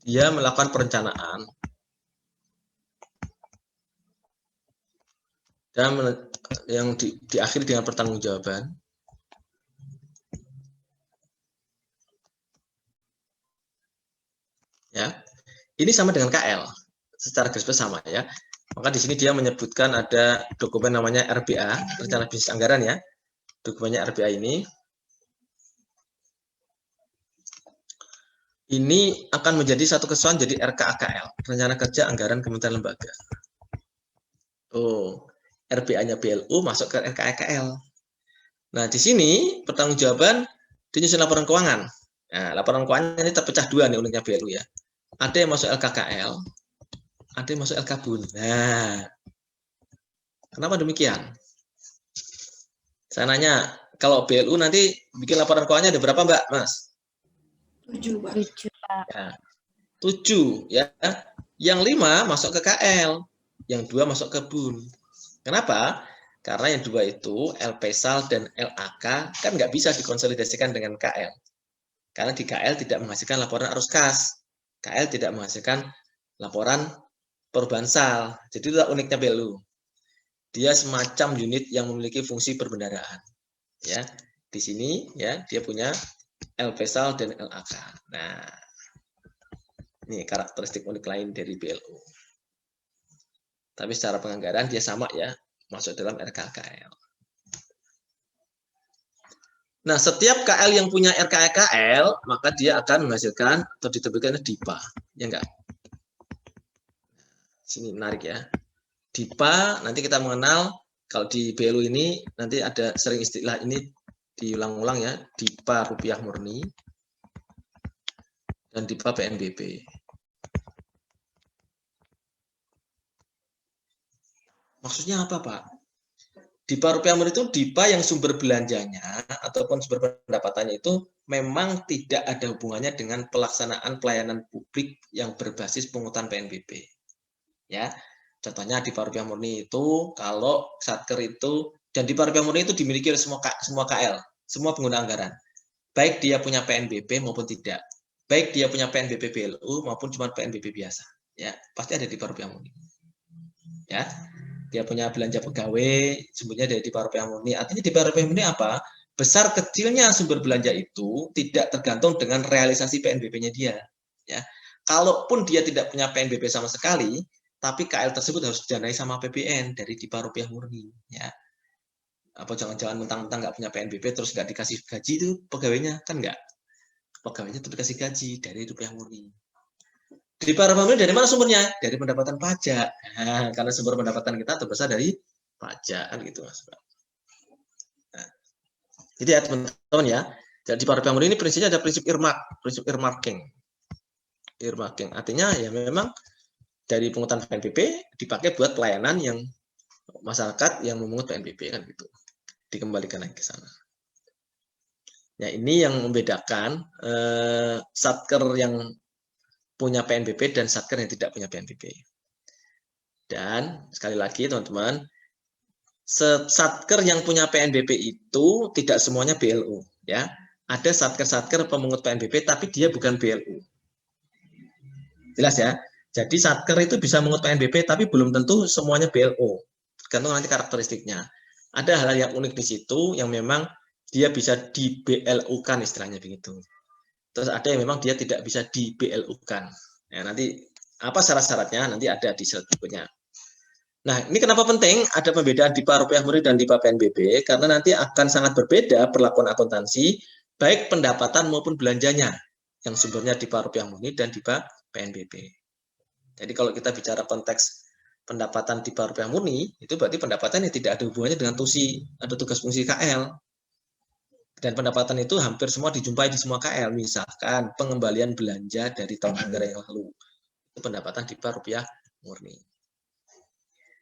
dia melakukan perencanaan dan yang diakhiri dengan pertanggungjawaban. Ya, ini sama dengan KL, secara garis besar sama ya. Maka di sini dia menyebutkan ada dokumen namanya RBA, Rencana Bisnis Anggaran ya. Dokumennya RBA ini akan menjadi satu kesatuan jadi RKAKL, Rencana Kerja Anggaran Kementerian Lembaga. Oh, RBA-nya BLU masuk ke RKAKL. Nah, di sini pertanggungjawaban dinyusun laporan keuangan. Nah, laporan keuangan ini terpecah dua nih unitnya BLU ya. Ada yang masuk LKKL, ada yang masuk LKBUN. Nah, kenapa demikian? Saya nanya, kalau BLU nanti bikin laporan keuangannya ada berapa, Mbak, Mas? 7, Pak. 7, Pak. Ya, 7 ya. Yang 5 masuk ke KL, yang 2 masuk ke BUN. Kenapa? Karena yang 2 itu LPSAL dan LAK kan nggak bisa dikonsolidasikan dengan KL. Karena di KL tidak menghasilkan laporan arus kas. KL tidak menghasilkan laporan perubahan sal. Jadi itu uniknya BLU. Dia semacam unit yang memiliki fungsi perbendaharaan. Ya, di sini ya dia punya LPSAL dan LAK. Nah, ini karakteristik unik lain dari BLU. Tapi secara penganggaran dia sama ya, masuk dalam RKKL. Nah, setiap KL yang punya RKKL, maka dia akan menghasilkan atau diterbitkan DIPA. Ya enggak? Sini menarik ya. DIPA, nanti kita mengenal, kalau di BLU ini, nanti ada sering istilah ini diulang-ulang ya, DIPA rupiah murni, dan DIPA PNBP. Maksudnya apa, Pak? DIPA rupiah murni itu DIPA yang sumber belanjanya ataupun sumber pendapatannya itu memang tidak ada hubungannya dengan pelaksanaan pelayanan publik yang berbasis pungutan PNBP. Ya, contohnya DIPA rupiah murni itu kalau Satker itu dan DIPA rupiah murni itu dimiliki oleh semua KL, semua pengguna anggaran. Baik dia punya PNBP maupun tidak. Baik dia punya PNBP BLU maupun cuma PNBP biasa. Ya, pasti ada DIPA rupiah murni. Ya. Dia punya belanja pegawai, sumbernya dari DIPA rupiah murni. Artinya DIPA rupiah murni apa? Besar kecilnya sumber belanja itu tidak tergantung dengan realisasi PNBP-nya dia. Ya, kalaupun dia tidak punya PNBP sama sekali, tapi KL tersebut harus didanai sama APBN dari DIPA rupiah murni. Ya, apa jangan-jangan mentang-mentang nggak punya PNBP terus nggak dikasih gaji itu pegawainya, kan nggak? Pegawainya itu dikasih gaji dari rupiah murni. Di para pemilih dari mana sumbernya? Dari pendapatan pajak. Nah, karena sumber pendapatan kita terbesar dari pajak kan gitu Mas. Nah, jadi ya teman-teman ya. Jadi para pemilih ini prinsipnya ada prinsip earmarking. Earmarking artinya ya memang dari pungutan PNBP dipakai buat pelayanan yang masyarakat yang memungut PNBP kan gitu. Dikembalikan lagi ke sana. Ya ini yang membedakan satker yang punya PNBP dan satker yang tidak punya PNBP. Dan sekali lagi teman-teman, satker yang punya PNBP itu tidak semuanya BLU ya. Ada satker-satker pemungut PNBP tapi dia bukan BLU. Jelas ya? Jadi satker itu bisa mengut PNBP tapi belum tentu semuanya BLU. Tergantung nanti karakteristiknya. Ada hal yang unik di situ yang memang dia bisa di BLU-kan istilahnya begitu. Terus ada yang memang dia tidak bisa di BLU-kan. Ya, nanti apa syarat-syaratnya nanti ada di slide berikutnya. Nah, ini kenapa penting ada pembedaan DIPA rupiah murni dan DIPA PNBP karena nanti akan sangat berbeda perlakuan akuntansi baik pendapatan maupun belanjanya yang sumbernya DIPA rupiah murni dan DIPA PNBP. Jadi kalau kita bicara konteks pendapatan DIPA rupiah murni itu berarti pendapatan yang tidak ada hubungannya dengan tusi atau tugas fungsi KL. Dan pendapatan itu hampir semua dijumpai di semua KL, misalkan pengembalian belanja dari tahun anggaran yang lalu. Itu pendapatan DIPA rupiah murni.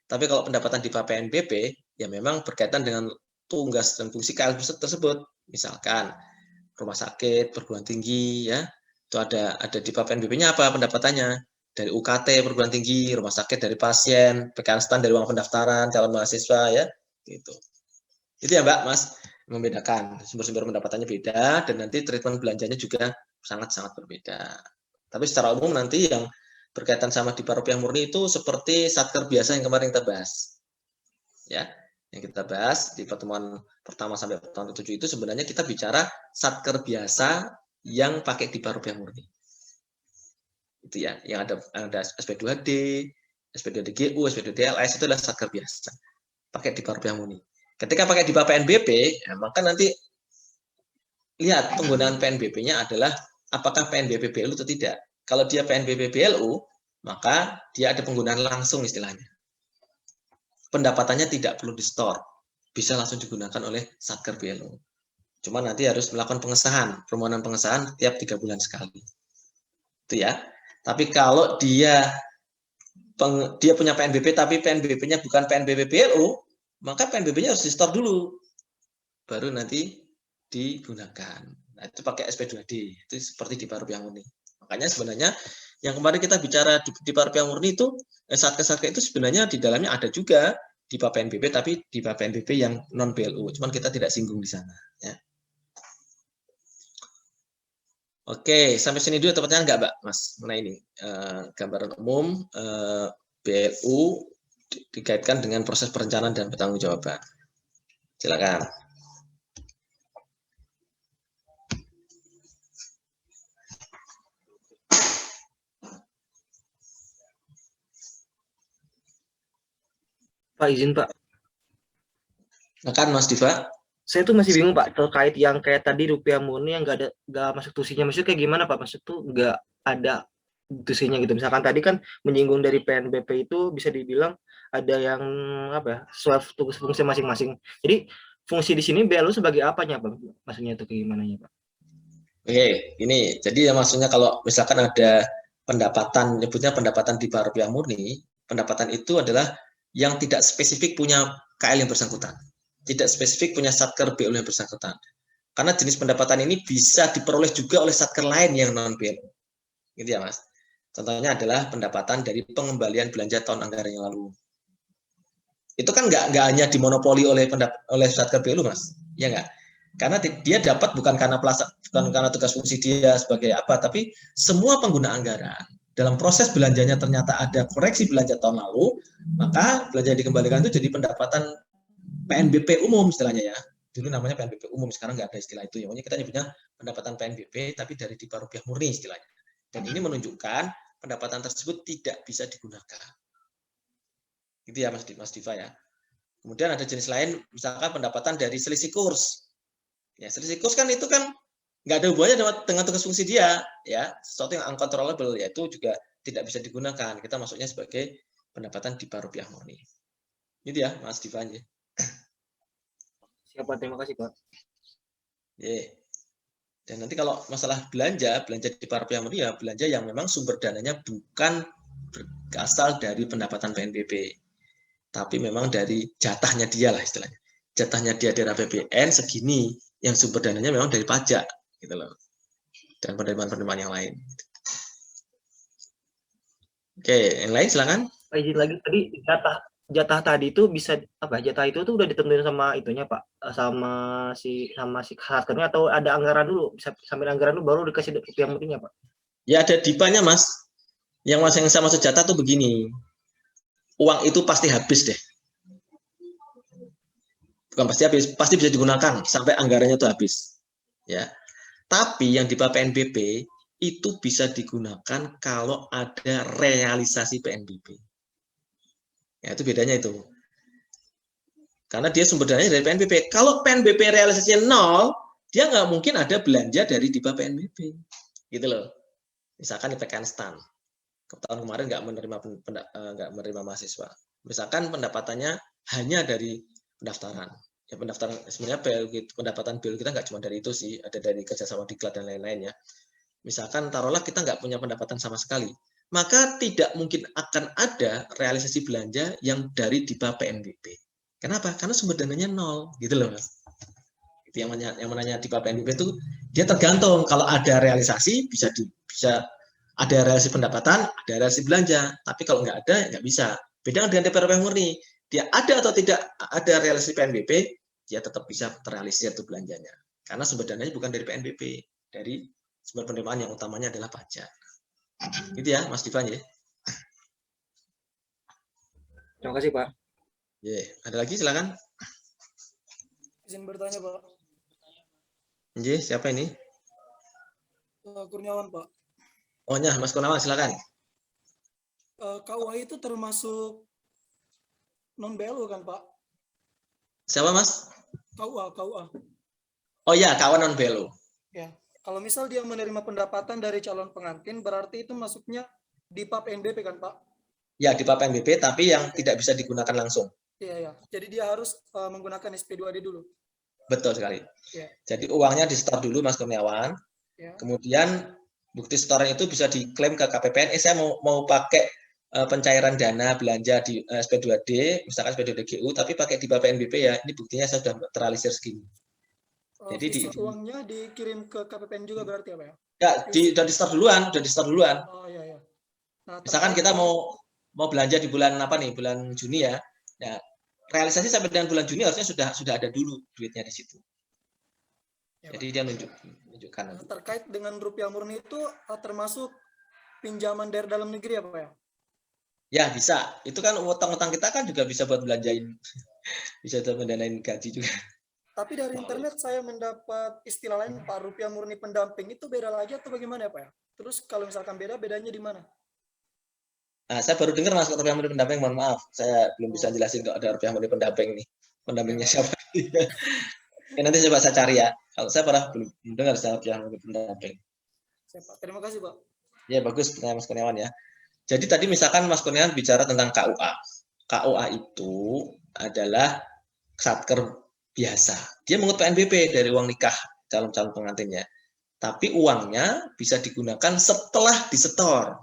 Tapi kalau pendapatan DIPA PNBP, ya memang berkaitan dengan tugas dan fungsi KL tersebut. Misalkan rumah sakit, perguruan tinggi, ya itu ada DIPA PNBP-nya apa pendapatannya? Dari UKT perguruan tinggi, rumah sakit dari pasien, PKN dari uang pendaftaran, calon mahasiswa, ya gitu. Itu ya Mbak, Mas, membedakan sumber-sumber pendapatannya beda dan nanti treatment belanjanya juga sangat-sangat berbeda. Tapi secara umum nanti yang berkaitan sama DIPA rupiah murni itu seperti satker biasa yang kemarin kita bahas. Ya, yang kita bahas di pertemuan pertama sampai pertemuan ke-7 itu sebenarnya kita bicara satker biasa yang pakai DIPA rupiah murni. Itu ya, yang ada SP2D, SP2DGU, SP2DLS itu adalah satker biasa. Pakai DIPA rupiah murni. Ketika pakai DIPA PNBP, ya, maka nanti lihat penggunaan PNBP-nya adalah apakah PNBP BLU atau tidak. Kalau dia PNBP BLU, maka dia ada penggunaan langsung istilahnya. Pendapatannya tidak perlu di-store, bisa langsung digunakan oleh satker BLU. Cuma nanti harus melakukan pengesahan, permohonan pengesahan tiap 3 bulan sekali. Itu ya. Tapi kalau dia punya PNBP tapi PNBP-nya bukan PNBP BLU, maka PNBP-nya harus di-store dulu. Baru nanti digunakan. Nah, itu pakai SP2D. Itu seperti DIPA rupiah murni. Makanya sebenarnya yang kemarin kita bicara di DIPA rupiah murni itu satker itu sebenarnya di dalamnya ada juga DIPA PNBP tapi DIPA PNBP yang non BLU. Cuman kita tidak singgung di sana ya. Oke, sampai sini dulu tepatnya enggak, Mbak, Mas, mengenai ini. Gambaran umum BLU dikaitkan dengan proses perencanaan dan pertanggungjawaban. Silakan. Pak, izin Pak. Silakan Mas Diva. Saya tuh masih bingung Pak terkait yang kayak tadi rupiah murni yang nggak masuk tusinya. Maksudnya kayak gimana Pak? Maksud tuh nggak ada tusinya gitu. Misalkan tadi kan menyinggung dari PNBP itu bisa dibilang ada yang apa ya, sesuai tugas fungsi masing-masing. Jadi fungsi di sini BLU sebagai apanya Pak? Maksudnya itu kayak gimana ya Pak? Oke, ini jadi ya maksudnya kalau misalkan ada pendapatan, nyebutnya pendapatan DIPA rupiah murni, pendapatan itu adalah yang tidak spesifik punya KL yang bersangkutan, tidak spesifik punya satker BLU yang bersangkutan. Karena jenis pendapatan ini bisa diperoleh juga oleh satker lain yang non BLU, gitu ya Mas. Contohnya adalah pendapatan dari pengembalian belanja tahun anggaran yang lalu. Itu kan nggak hanya dimonopoli oleh satker BLU Mas, ya nggak? Karena dia dapat bukan karena tugas fungsi dia sebagai apa, tapi semua pengguna anggaran dalam proses belanjanya ternyata ada koreksi belanja tahun lalu, maka belanja yang dikembalikan itu jadi pendapatan PNBP umum istilahnya ya. Dulu namanya PNBP umum, sekarang nggak ada istilah itu ya. Pokoknya kita nyebutnya pendapatan PNBP tapi dari DIPA rupiah murni istilahnya. Dan ini menunjukkan pendapatan tersebut tidak bisa digunakan. Gitu ya Mas Diva ya. Kemudian ada jenis lain, misalkan pendapatan dari selisih kurs. Ya, selisih kurs kan itu kan nggak ada hubungannya dengan tugas fungsi dia, ya, sesuatu yang uncontrollable, yaitu juga tidak bisa digunakan. Kita masuknya sebagai pendapatan DIPA rupiah murni. Itu ya, Mas Diva. Siapa? Terima kasih Pak. Dan nanti kalau masalah belanja DIPA rupiah murni ya belanja yang memang sumber dananya bukan berasal dari pendapatan PNBP, tapi memang dari jatahnya dia lah istilahnya. Jatahnya dia dari APBN segini, yang sumber dananya memang dari pajak gitu loh, dan penerimaan-penerimaan yang lain. Oke, yang lain silakan. Izin lagi tadi jatah tadi itu bisa apa? Jatah itu tuh udah ditentuin sama itunya Pak, sama si satkernya atau ada anggaran dulu, bisa sambil anggaran dulu baru dikasih rupiah murninya Pak? Ya ada DIPA-nya Mas. Yang Mas yang sama jatah tuh begini, uang itu pasti habis deh. Bukan pasti habis, pasti bisa digunakan sampai anggarannya itu habis. Ya. Tapi yang DIPA PNBP itu bisa digunakan kalau ada realisasi PNBP. Ya, itu bedanya itu. Karena dia sumber dananya dari PNBP. Kalau PNBP realisasinya 0, dia nggak mungkin ada belanja dari DIPA PNBP. Gitu loh. Misalkan IPKN STAN. Tahun kemarin nggak menerima mahasiswa. Misalkan pendapatannya hanya dari pendaftaran. Ya pendaftaran sebenarnya pendapatan BLU kita nggak cuma dari itu sih, ada dari kerjasama diklat dan lain-lain ya. Misalkan taruhlah kita nggak punya pendapatan sama sekali, maka tidak mungkin akan ada realisasi belanja yang dari DIPA PNBP. Kenapa? Karena sumber dananya 0, gitu loh Mas. Itu yang menanya DIPA PNBP itu dia tergantung, kalau ada realisasi bisa ada realisasi pendapatan, ada realisasi belanja, tapi kalau nggak ada nggak bisa. Beda dengan DIPA rupiah murni, dia ada atau tidak ada realisasi PNBP, dia tetap bisa terrealisir itu belanjanya. Karena sumber dananya bukan dari PNBP, dari sumber penerimaan yang utamanya adalah pajak. Gitu ya, Mas Divan ya. Terima kasih, Pak. Ya, ada lagi silakan. Izin bertanya, Pak. Siapa ini? Kurniawan, Pak. Oh, Mas Kurniawan, silakan. KUA itu termasuk non BLU kan, Pak? Siapa, Mas? KUA. Oh ya, kawan non BLU. Ya. Kalau misal dia menerima pendapatan dari calon pengantin, berarti itu masuknya di PAP NBP kan, Pak? Ya, di PAP NBP, tapi yang tidak bisa digunakan langsung. Iya, ya. Jadi dia harus menggunakan SP2D dulu. Betul sekali. Ya. Jadi uangnya di-store dulu, Mas Kurniawan. Ya. Kemudian bukti setoran itu bisa diklaim ke KPPN. Saya mau pakai pencairan dana belanja di SP2D, misalkan SP2D GU, tapi pakai di PAP NBP ya. Ini buktinya saya sudah terrealisir segini. Jadi uangnya dikirim ke KPPN juga berarti apa ya? Ya, udah di-store duluan. Oh iya. Nah, misalkan kita mau belanja di bulan apa nih? Bulan Juni ya. Nah, realisasi sampai dengan bulan Juni harusnya sudah ada dulu duitnya di situ. Ya, jadi dia menunjukkan. Nah, terkait dengan rupiah murni itu termasuk pinjaman dari dalam negeri apa ya? Ya bisa. Itu kan utang-utang kita kan juga bisa buat belanjain, bisa buat mendanain gaji juga. Tapi dari internet saya mendapat istilah lain, Pak, rupiah murni pendamping itu beda lagi atau bagaimana ya, Pak ya? Terus kalau misalkan bedanya di mana? Nah, saya baru dengar Mas rupiah murni pendamping, mohon maaf. Saya belum bisa jelasin kalau ada rupiah murni pendamping nih. Pendampingnya siapa? Ya, nanti coba saya cari ya. Kalau saya belum dengar rupiah murni pendamping. Terima kasih, Pak. Ya, bagus pertanyaan Mas Kurniawan ya. Jadi tadi misalkan Mas Kurniawan bicara tentang KUA. KUA itu adalah satker biasa. Dia mengut PNBP dari uang nikah calon-calon pengantinnya. Tapi uangnya bisa digunakan setelah disetor.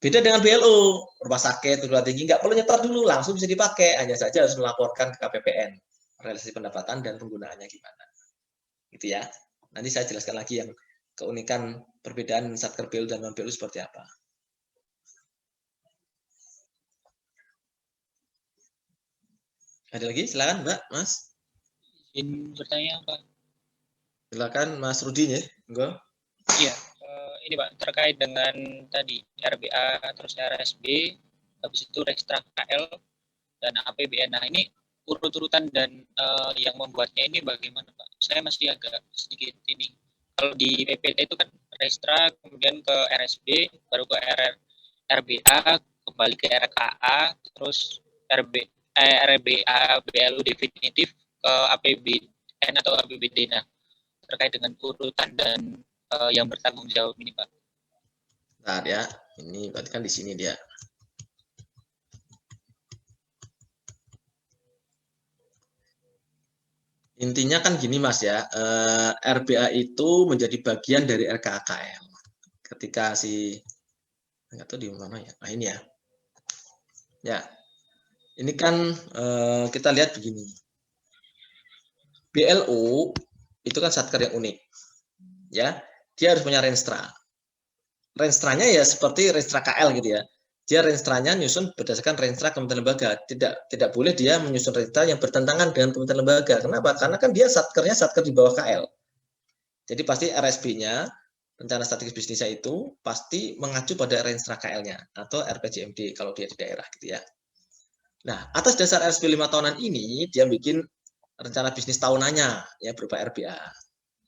Beda dengan BLU, rumah sakit, perguruan tinggi, nggak perlu nyetor dulu, langsung bisa dipakai. Hanya saja harus melaporkan ke KPPN. Realisasi pendapatan dan penggunaannya gimana. Gitu ya. Nanti saya jelaskan lagi yang keunikan perbedaan satker BLU dan non-BLU seperti apa. Ada lagi? Silakan, Mbak, Mas. Izin bertanya, Pak. Silakan, Mas Rudi ya. Enggak? Iya, ini Pak terkait dengan tadi RBA terus RSB, habis itu Restra KL dan APBN. Nah ini urut-urutan dan yang membuatnya ini bagaimana Pak? Saya masih agak sedikit ini. Kalau di PPT itu kan Restra, kemudian ke RSB, baru ke RBA, kembali ke RKA, terus RBA BLU definitif ke APBN atau APBD. Nah, terkait dengan urutan dan yang bertanggung jawab ini, Pak. Nah, ya, ini berarti kan di sini dia. Intinya kan gini Mas ya, RBA itu menjadi bagian dari RKKL. Ketika nggak tahu di mana ya, nah ini ya. Ya, ini kan kita lihat begini. BLU itu kan satker yang unik. Ya, dia harus punya renstra. Renstranya ya seperti renstra KL gitu ya. Dia renstranya nyusun berdasarkan renstra kementerian lembaga. Tidak boleh dia menyusun renstra yang bertentangan dengan kementerian lembaga. Kenapa? Karena kan dia satker di bawah KL. Jadi pasti RSB-nya, rencana strategis bisnisnya itu pasti mengacu pada renstra KL-nya atau RPJMD kalau dia di daerah gitu ya. Nah, atas dasar RSB 5 tahunan ini dia bikin rencana bisnis tahunannya ya berupa RBA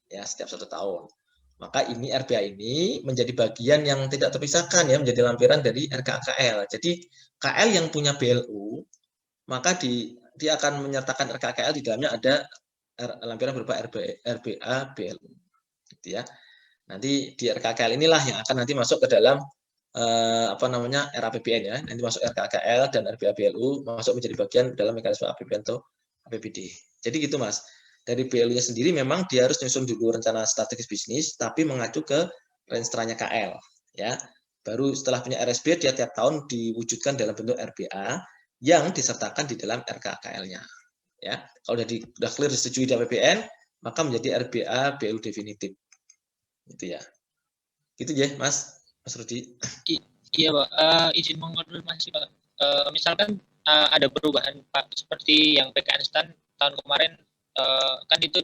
ya setiap 1 tahun. Maka ini RBA ini menjadi bagian yang tidak terpisahkan ya, menjadi lampiran dari RKKL. Jadi KL yang punya BLU, maka dia akan menyertakan RKKL di dalamnya ada lampiran berupa RBA BLU. Gitu ya. Nanti di RKKL inilah yang akan nanti masuk ke dalam RAPBN ya. Nanti masuk RKKL dan RBA BLU masuk menjadi bagian dalam mekanisme APBN atau APBD. Jadi gitu Mas. Dari BLU-nya sendiri memang dia harus nyusun dulu rencana strategis bisnis, tapi mengacu ke renstranya KL, ya. Baru setelah punya RSB, dia tiap tahun diwujudkan dalam bentuk RBA yang disertakan di dalam RKKL-nya, ya. Kalau sudah clear disetujui di APBN, maka menjadi RBA BLU definitif, gitu ya. Gitu ya, Mas Rudi. Iya, Pak. Izin mengonfirmasi, Pak. Misalkan ada perubahan, Pak, seperti yang PKN STAN tahun kemarin. Kan itu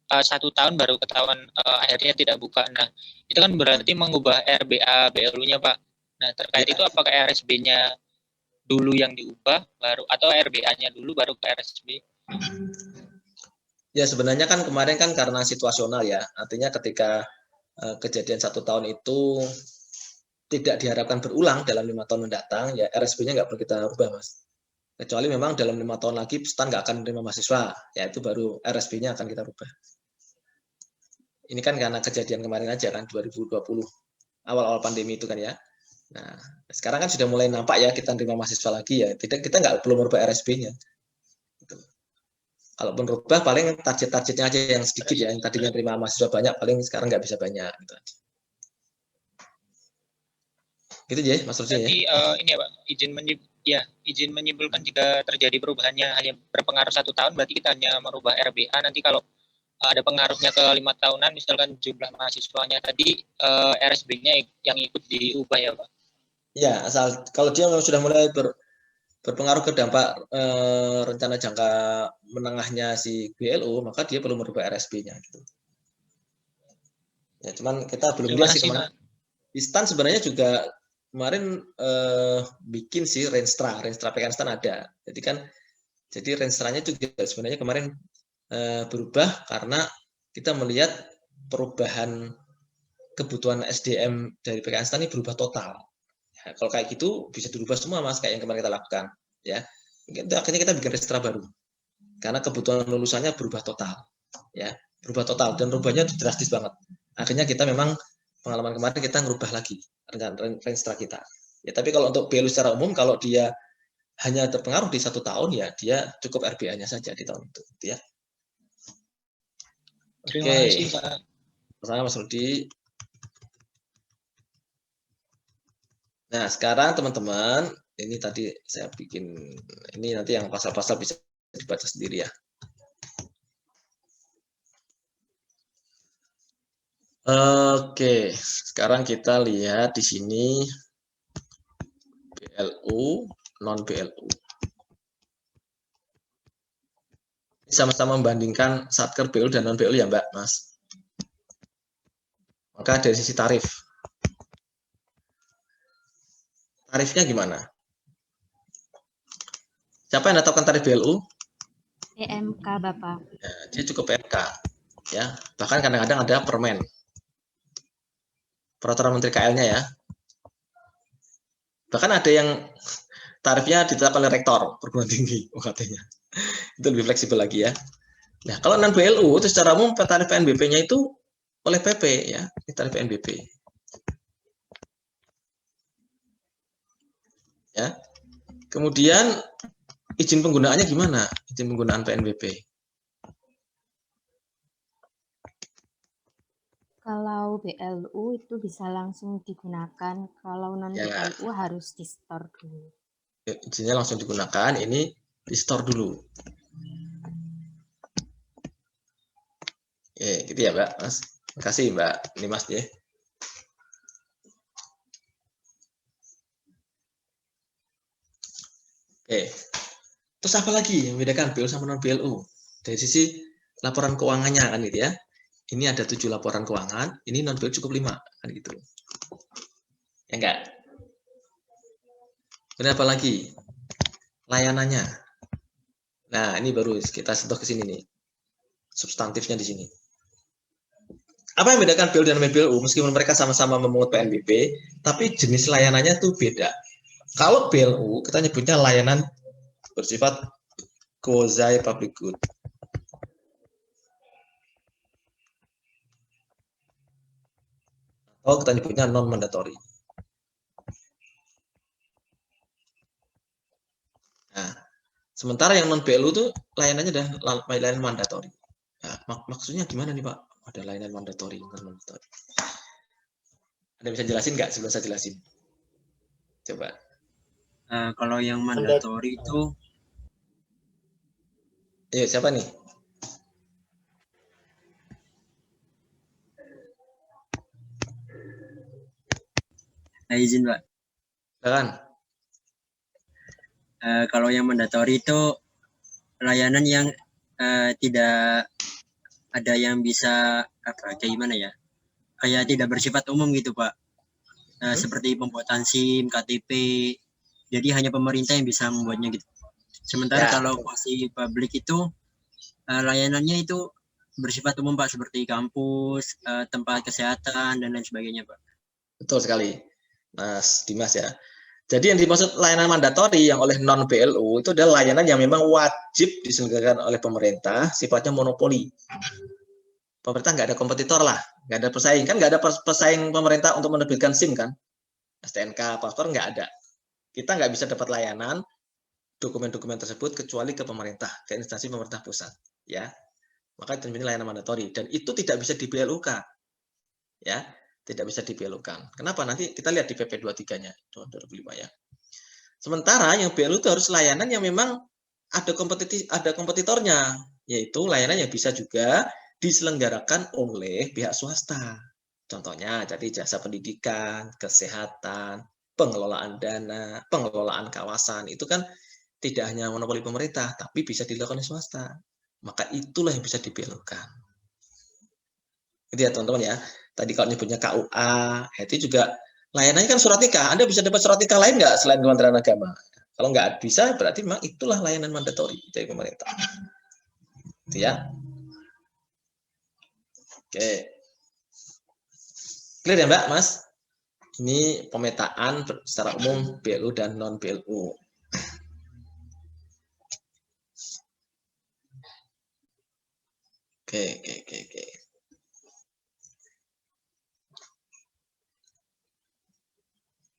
1 tahun baru ketahuan akhirnya tidak buka. Nah, itu kan berarti mengubah RBA BLU-nya, Pak. Nah, terkait itu apakah RSB-nya dulu yang diubah baru atau RBA-nya dulu baru ke RSB? Ya sebenarnya kan kemarin kan karena situasional ya, artinya ketika kejadian 1 tahun itu tidak diharapkan berulang dalam 5 tahun mendatang, ya RSB-nya nggak perlu kita rubah, Mas. Kecuali memang dalam 5 tahun lagi STAN nggak akan menerima mahasiswa, ya itu baru RSB-nya akan kita rubah. Ini kan karena kejadian kemarin aja kan 2020 awal-awal pandemi itu kan ya. Nah sekarang kan sudah mulai nampak ya kita menerima mahasiswa lagi ya. Kita nggak perlu merubah RSB-nya. Gitu. Kalaupun rubah paling target-targetnya aja yang sedikit ya. Yang tadinya terima mahasiswa banyak paling sekarang nggak bisa banyak. Gitu aja. Gitu ya Mas Rusdi ya. Jadi ini ya Pak, izin menyimpulkan jika terjadi perubahannya hanya berpengaruh 1 tahun, berarti kita hanya merubah RBA. Nanti kalau ada pengaruhnya ke 5 tahunan, misalkan jumlah mahasiswanya tadi, RSB-nya yang ikut diubah ya Pak? Ya, asal kalau dia sudah mulai berpengaruh ke dampak rencana jangka menengahnya si BLU, maka dia perlu merubah RSB-nya gitu. Ya, cuman kita belum lihat sih kemana. Di STAN sebenarnya juga kemarin bikin sih Renstra PKN STAN ada. Jadi Renstranya juga sebenarnya kemarin berubah karena kita melihat perubahan kebutuhan SDM dari PKN STAN ini berubah total. Ya, kalau kayak gitu bisa dirubah semua Mas, kayak yang kemarin kita lakukan. Ya, akhirnya kita bikin Renstra baru. Karena kebutuhan lulusannya berubah total. Ya, berubah total dan rubahnya itu drastis banget. Akhirnya kita memang pengalaman kemarin kita ngerubah lagi Renstra kita. Ya, tapi kalau untuk BLU secara umum, kalau dia hanya terpengaruh di 1 tahun, ya dia cukup RBA-nya saja di tahun itu. Gitu ya. Terima kasih Pak. Sama Mas Rudi. Nah, sekarang teman-teman, ini tadi saya bikin, ini nanti yang pasal-pasal bisa dibaca sendiri ya. Oke, sekarang kita lihat di sini BLU, non BLU. Sama-sama membandingkan Satker BLU dan non BLU ya Mbak, Mas. Maka dari sisi tarif. Tarifnya gimana? Siapa yang menetapkan tarif BLU? PMK Bapak. Ya, dia cukup PMK. Ya, bahkan kadang-kadang ada permen. Peraturan Menteri KL-nya ya. Bahkan ada yang tarifnya ditetapkan oleh rektor perguruan tinggi, katanya. Itu lebih fleksibel lagi ya. Nah, kalau non BLU itu secara umum tarif PNBP-nya itu oleh PP ya, tarif PNBP. Ya. Kemudian izin penggunaannya gimana? Izin penggunaan PNBP. Kalau BLU itu bisa langsung digunakan, kalau non Ya. BLU harus di-store dulu. Izinnya langsung digunakan, ini di-store dulu. Gitu ya, Mbak. Mas. Terima kasih, Mbak. Ini Mas ya. Terus apa lagi yang membedakan BLU sama non BLU? Dari sisi laporan keuangannya kan gitu ya. Ini ada 7 laporan keuangan, ini non BLU cukup 5 kan gitu. Ya enggak? Kenapa lagi? Layanannya. Nah, ini baru kita sentuh ke sini nih. Substantifnya di sini. Apa yang membedakan BLU dan non BLU? Meskipun mereka sama-sama memungut PNBP, tapi jenis layanannya tuh beda. Kalau BLU kita nyebutnya layanan bersifat quasi public good. Atau kita nyebutnya non mandatory. Nah, sementara yang non BLU itu layanannya adalah layanan mandatory. Nah, maksudnya gimana nih Pak? Ada layanan mandatory, non mandatory. Ada bisa jelasin nggak sebelum saya jelasin? Coba. Kalau yang mandatory itu, Siapa nih? izin Pak. Silakan. Kalau yang mandatory itu layanan yang tidak ada yang bisa kayak gimana ya? Kayak tidak bersifat umum gitu, Pak. Seperti pembuatan SIM, KTP. Jadi hanya pemerintah yang bisa membuatnya gitu. Sementara kalau kuasi publik itu layanannya itu bersifat umum, Pak, seperti kampus, tempat kesehatan dan lain sebagainya, Pak. Betul sekali, Mas Dimas ya. Jadi yang dimaksud layanan mandatori yang oleh non BLU itu adalah layanan yang memang wajib diselenggarakan oleh pemerintah, sifatnya monopoli. Pemerintah nggak ada kompetitor lah, nggak ada pesaing, kan nggak ada pesaing pemerintah untuk menerbitkan SIM kan, STNK, paspor nggak ada. Kita nggak bisa dapat layanan dokumen-dokumen tersebut kecuali ke pemerintah, ke instansi pemerintah pusat, ya. Maka itu menjadi layanan mandatori dan itu tidak bisa di BLU-kan, ya, tidak bisa di BLU-kan. Kenapa? Nanti kita lihat di PP 23-nya tahun 2005 ya. Sementara yang BLU itu harus layanan yang memang ada kompetitornya, yaitu layanan yang bisa juga diselenggarakan oleh pihak swasta. Contohnya, jadi jasa pendidikan, kesehatan, pengelolaan dana, pengelolaan kawasan, itu kan tidak hanya monopoli pemerintah, tapi bisa dilakukan oleh swasta. Maka itulah yang bisa dibelokkan. Itu ya teman-teman ya. Tadi kalau nyebutnya KUA, itu juga layanannya kan surat nikah. Anda bisa dapat surat nikah lain nggak selain Kementerian Agama? Kalau nggak bisa, berarti memang itulah layanan mandatori dari pemerintah. Itu ya. Oke. Clear ya Mbak, Mas? Ini pemetaan secara umum BLU dan non-BLU. Oke.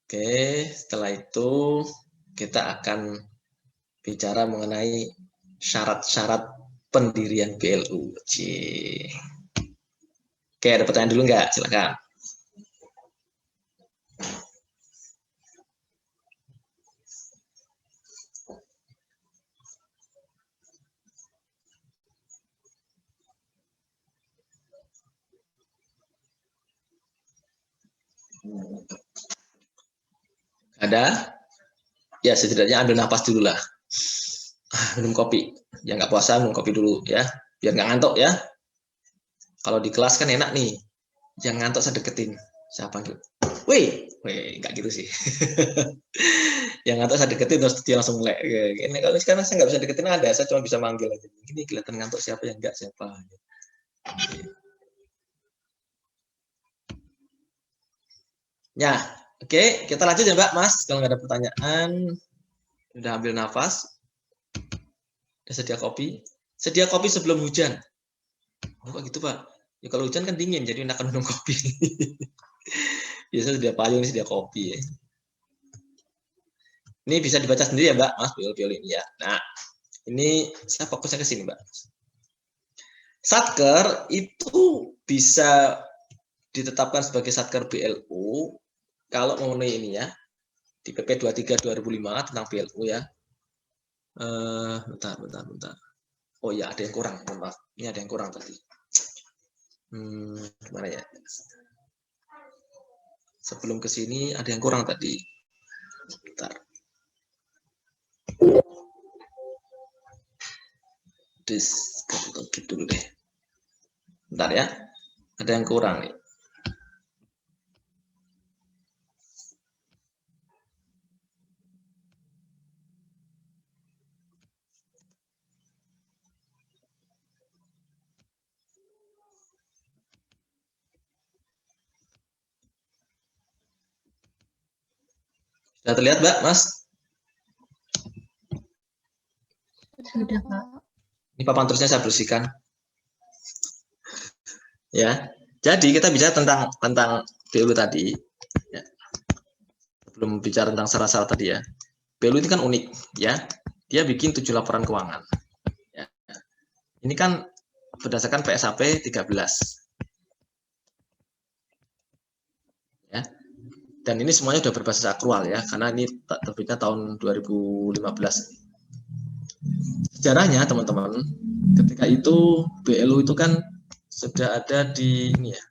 Oke, setelah itu kita akan bicara mengenai syarat-syarat pendirian BLU. Oke, ada pertanyaan dulu nggak? Silakan. Ada? Ya, setidaknya ambil napas dulu lah. Minum kopi. Yang nggak puasa, minum kopi dulu ya. Biar nggak ngantuk ya. Kalau di kelas kan enak nih. Yang ngantuk saya deketin. Saya panggil. Wih, nggak gitu sih. Yang ngantuk saya deketin, terus dia langsung mulai. Ini kalau sekarang saya nggak bisa deketin ada. Saya cuma bisa manggil aja. Ini kelihatan ngantuk siapa yang nggak siapa. Ya. Oke, kita lanjut ya Mbak, Mas. Kalau nggak ada pertanyaan, udah ambil nafas, udah sedia kopi. Sedia kopi sebelum hujan. Oh, kok gitu Pak? Ya kalau hujan kan dingin, jadi enak minum kopi. Biasa sedia payung, sedia kopi. Ya. Ini bisa dibaca sendiri ya Mbak, Mas, biol ini ya. Nah, ini saya fokusnya ke sini Mbak. Satker itu bisa ditetapkan sebagai Satker BLU kalau memenuhi ini ya, di PP 23 2005 tentang BLU ya. Bentar. Oh ya, ada yang kurang, maaf. Ini ada yang kurang tadi. Gimana ya? Sebelum ke sini ada yang kurang tadi. Bentar. Skip dulu deh. Bentar ya. Ada yang kurang nih. Sudah terlihat, Mbak, Mas? Sudah, Pak. Ini papan tulisnya saya bersihkan. Ya. Jadi kita bicara tentang BLU tadi. Ya. Sebelum bicara tentang syarat-syarat tadi ya. BLU ini kan unik, ya. Dia bikin 7 laporan keuangan. Ya. Ini kan berdasarkan PSAP 13. Ya. Dan ini semuanya sudah berbasis akrual ya, karena ini terbitnya tahun 2015. Sejarahnya teman-teman, ketika itu BLU itu kan sudah ada di ini ya,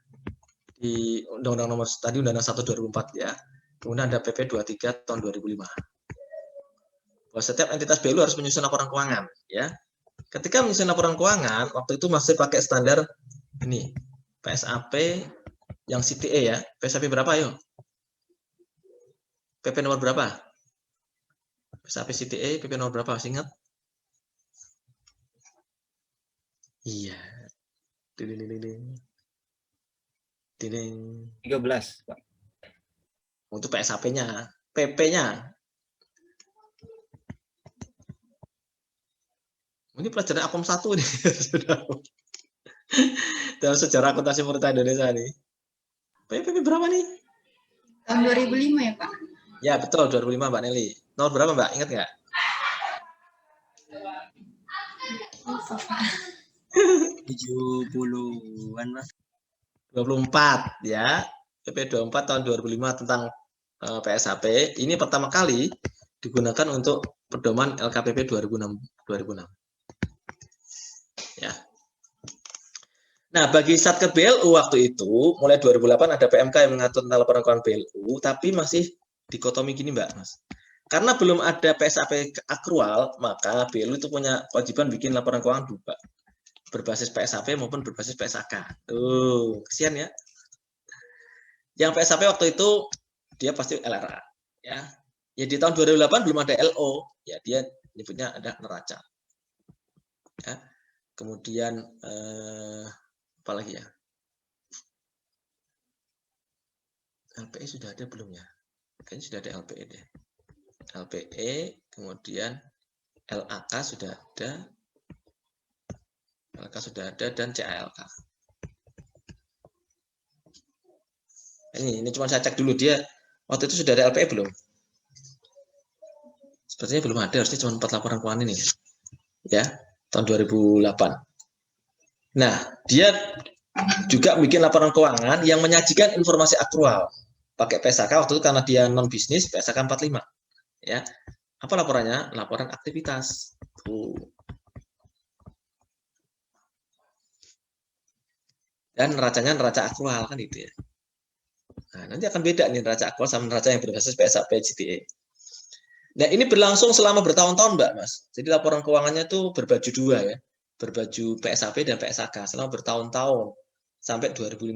di Undang-Undang Nomor tadi Undang-Undang 1 2004 ya. Kemudian ada PP 23 tahun 2005. Bahwa setiap entitas BLU harus menyusun laporan keuangan ya. Ketika menyusun laporan keuangan, waktu itu masih pakai standar ini, PSAP yang CTA ya. PSAP berapa ayo? PP nomor berapa? PSAP CTA, PP nomor berapa? Masih ingat? Iya. Ding. 13, Pak. Untuk PSAP-nya, PP-nya. Ini pelajaran Akom 1 nih. Dalam sejarah akuntansi pemerintah Indonesia nih. PP berapa nih? Tahun 2005 ya, Pak? Ya, betul, 2005 Mbak Nelly. Nomor berapa Mbak? Ingat nggak? Lupa, Pak. 70-an Mas. 24 ya. PP 24 tahun 2005 tentang PSAP. Ini pertama kali digunakan untuk pedoman LKPP 2006. Ya. Nah, bagi Satker BLU waktu itu, mulai 2008 ada PMK yang mengatur tentang laporan keuangan BLU, tapi masih dikotomi gini Mbak, Mas. Karena belum ada PSAP akrual, maka BLU itu punya kewajiban bikin laporan keuangan dua, berbasis PSAP maupun berbasis PSAK. Tuh, kesian ya. Yang PSAP waktu itu dia pasti LRA, ya. Ya di tahun 2008 belum ada LO, ya dia nyebutnya ada neraca. Ya. Kemudian apa lagi ya? LPE sudah ada belum ya? Kayaknya sudah ada LPE deh. LPE, kemudian LAK sudah ada. LK sudah ada dan CALK. Ini cuma saya cek dulu dia waktu itu sudah ada LPE belum? Sepertinya belum ada, harusnya cuma 4 laporan keuangan ini. Ya, tahun 2008. Nah, dia juga bikin laporan keuangan yang menyajikan informasi akrual. Pakai PSAK waktu itu karena dia non bisnis, PSAK 45. Ya. Apa laporannya? Laporan aktivitas. Tuh. Dan neracanya neraca akrual kan itu ya. Nah, nanti akan beda nih neraca akrual sama neraca yang berbasis PSAP CTA. Nah, ini berlangsung selama bertahun-tahun, Mbak, Mas. Jadi laporan keuangannya tuh berbaju dua ya. Berbaju PSAP dan PSAK selama bertahun-tahun. Sampai 2015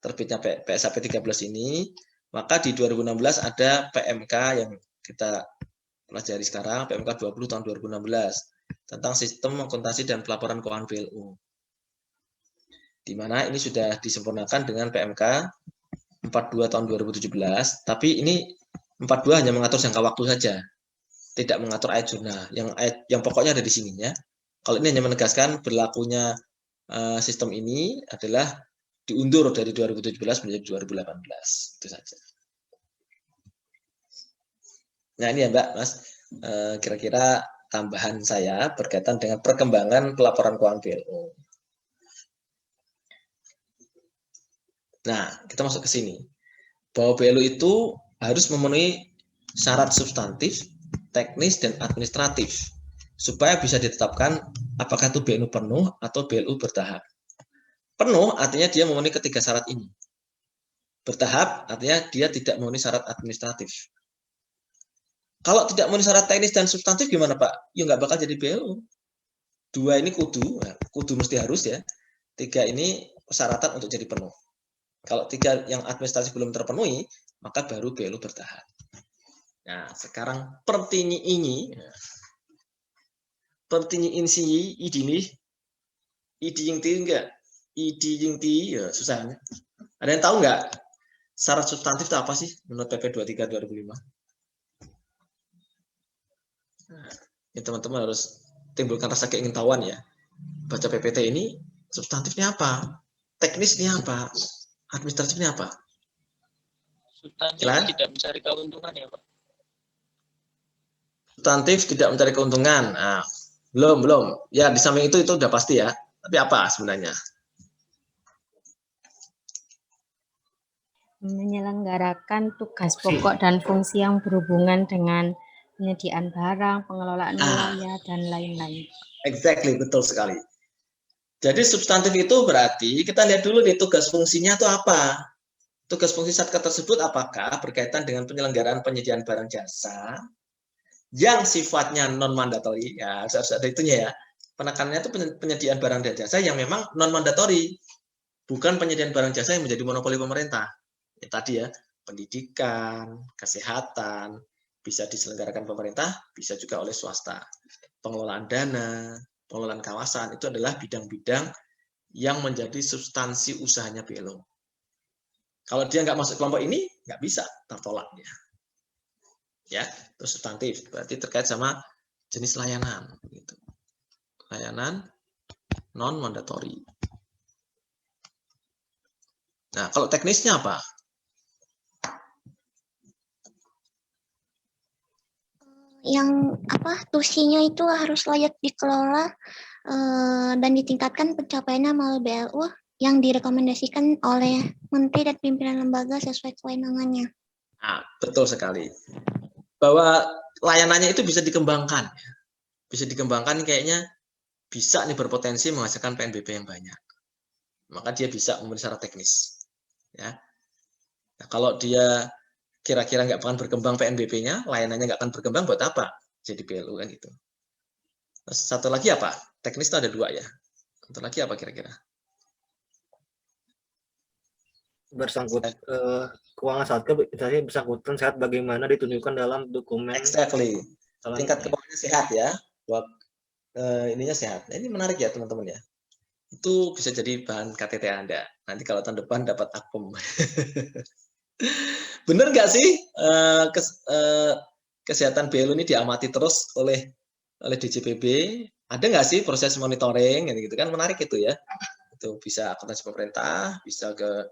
terbitnya PSAP 13 ini, maka di 2016 ada PMK yang kita pelajari sekarang, PMK 20 tahun 2016 tentang sistem akuntansi dan pelaporan keuangan BLU. Di mana ini sudah disempurnakan dengan PMK 42 tahun 2017, tapi ini 42 hanya mengatur jangka waktu saja, tidak mengatur ayat jurnal. Yang pokoknya ada di sini ya. Kalau ini hanya menegaskan berlakunya sistem ini adalah diundur dari 2017 menjadi 2018, itu saja. Nah ini ya Mbak, Mas, kira-kira tambahan saya berkaitan dengan perkembangan pelaporan keuangan BLU. Nah, kita masuk ke sini. Bahwa BLU itu harus memenuhi syarat substantif, teknis, dan administratif supaya bisa ditetapkan apakah itu BLU penuh atau BLU bertahap. Penuh artinya dia memenuhi ketiga syarat ini. Bertahap artinya dia tidak memenuhi syarat administratif. Kalau tidak memenuhi syarat teknis dan substantif gimana Pak? Ya nggak bakal jadi BLU. 2 ini kudu mesti harus ya. 3 ini persyaratan untuk jadi penuh. Kalau 3 yang administratif belum terpenuhi, maka baru BLU bertahap. Nah, sekarang pertanyaan si ini yang enggak? Yang ya susah. Ada yang tahu nggak syarat substantif itu apa sih menurut PP 23 2005? Nah, ya teman-teman harus timbulkan rasa keingintahuan ya. Baca PPT ini substantifnya apa? Teknisnya apa? Administratifnya apa? Substantif tidak mencari keuntungan ya Pak? Substantif tidak mencari keuntungan. Nah, belum. Ya di samping itu udah pasti ya. Tapi apa sebenarnya? Menyelenggarakan tugas pokok dan fungsi yang berhubungan dengan penyediaan barang, pengelolaan wilayah, dan lain-lain. Exactly, betul sekali. Jadi substantif itu berarti kita lihat dulu nih tugas fungsinya itu apa. Tugas fungsi Satker tersebut apakah berkaitan dengan penyelenggaraan penyediaan barang jasa yang sifatnya non mandatory, ya harus ada itunya ya. penekanannya itu penyediaan barang dan jasa yang memang non mandatori, bukan penyediaan barang jasa yang menjadi monopoli pemerintah. Ya tadi ya, pendidikan, kesehatan bisa diselenggarakan pemerintah, bisa juga oleh swasta. Pengelolaan dana, pengelolaan kawasan itu adalah bidang-bidang yang menjadi substansi usahanya BLO. Kalau dia nggak masuk kelompok ini, nggak bisa, tertolak dia. Ya, terus substantif berarti terkait sama jenis layanan. Gitu. Layanan non mandatori. Nah, kalau teknisnya apa? Yang tusinya itu harus layak dikelola dan ditingkatkan pencapaiannya melalui BLU yang direkomendasikan oleh Menteri dan pimpinan lembaga sesuai kewenangannya. Nah, betul sekali. Bahwa layanannya itu bisa dikembangkan. Bisa dikembangkan kayaknya bisa nih berpotensi menghasilkan PNBP yang banyak. Maka dia bisa memenuhi syarat teknis. Ya. Nah, kalau dia kira-kira nggak akan berkembang PNBP-nya, layanannya nggak akan berkembang, buat apa? Jadi BLU kan gitu. Terus satu lagi apa? Teknis itu ada 2 ya. Satu lagi apa kira-kira? Bersangkut keuangan saat misalnya bersangkutan sehat bagaimana ditunjukkan dalam dokumen. Exactly. Tingkat keuangannya sehat ya. Buat ininya sehat. Nah, ini menarik ya teman-teman ya. Itu bisa jadi bahan KTT Anda. Nanti kalau tahun depan dapat akpom. Bener nggak sih kesehatan BLU ini diamati terus oleh DJPB? Ada nggak sih proses monitoring gitu kan? Menarik itu ya. Itu bisa akuntansi pemerintah, bisa ke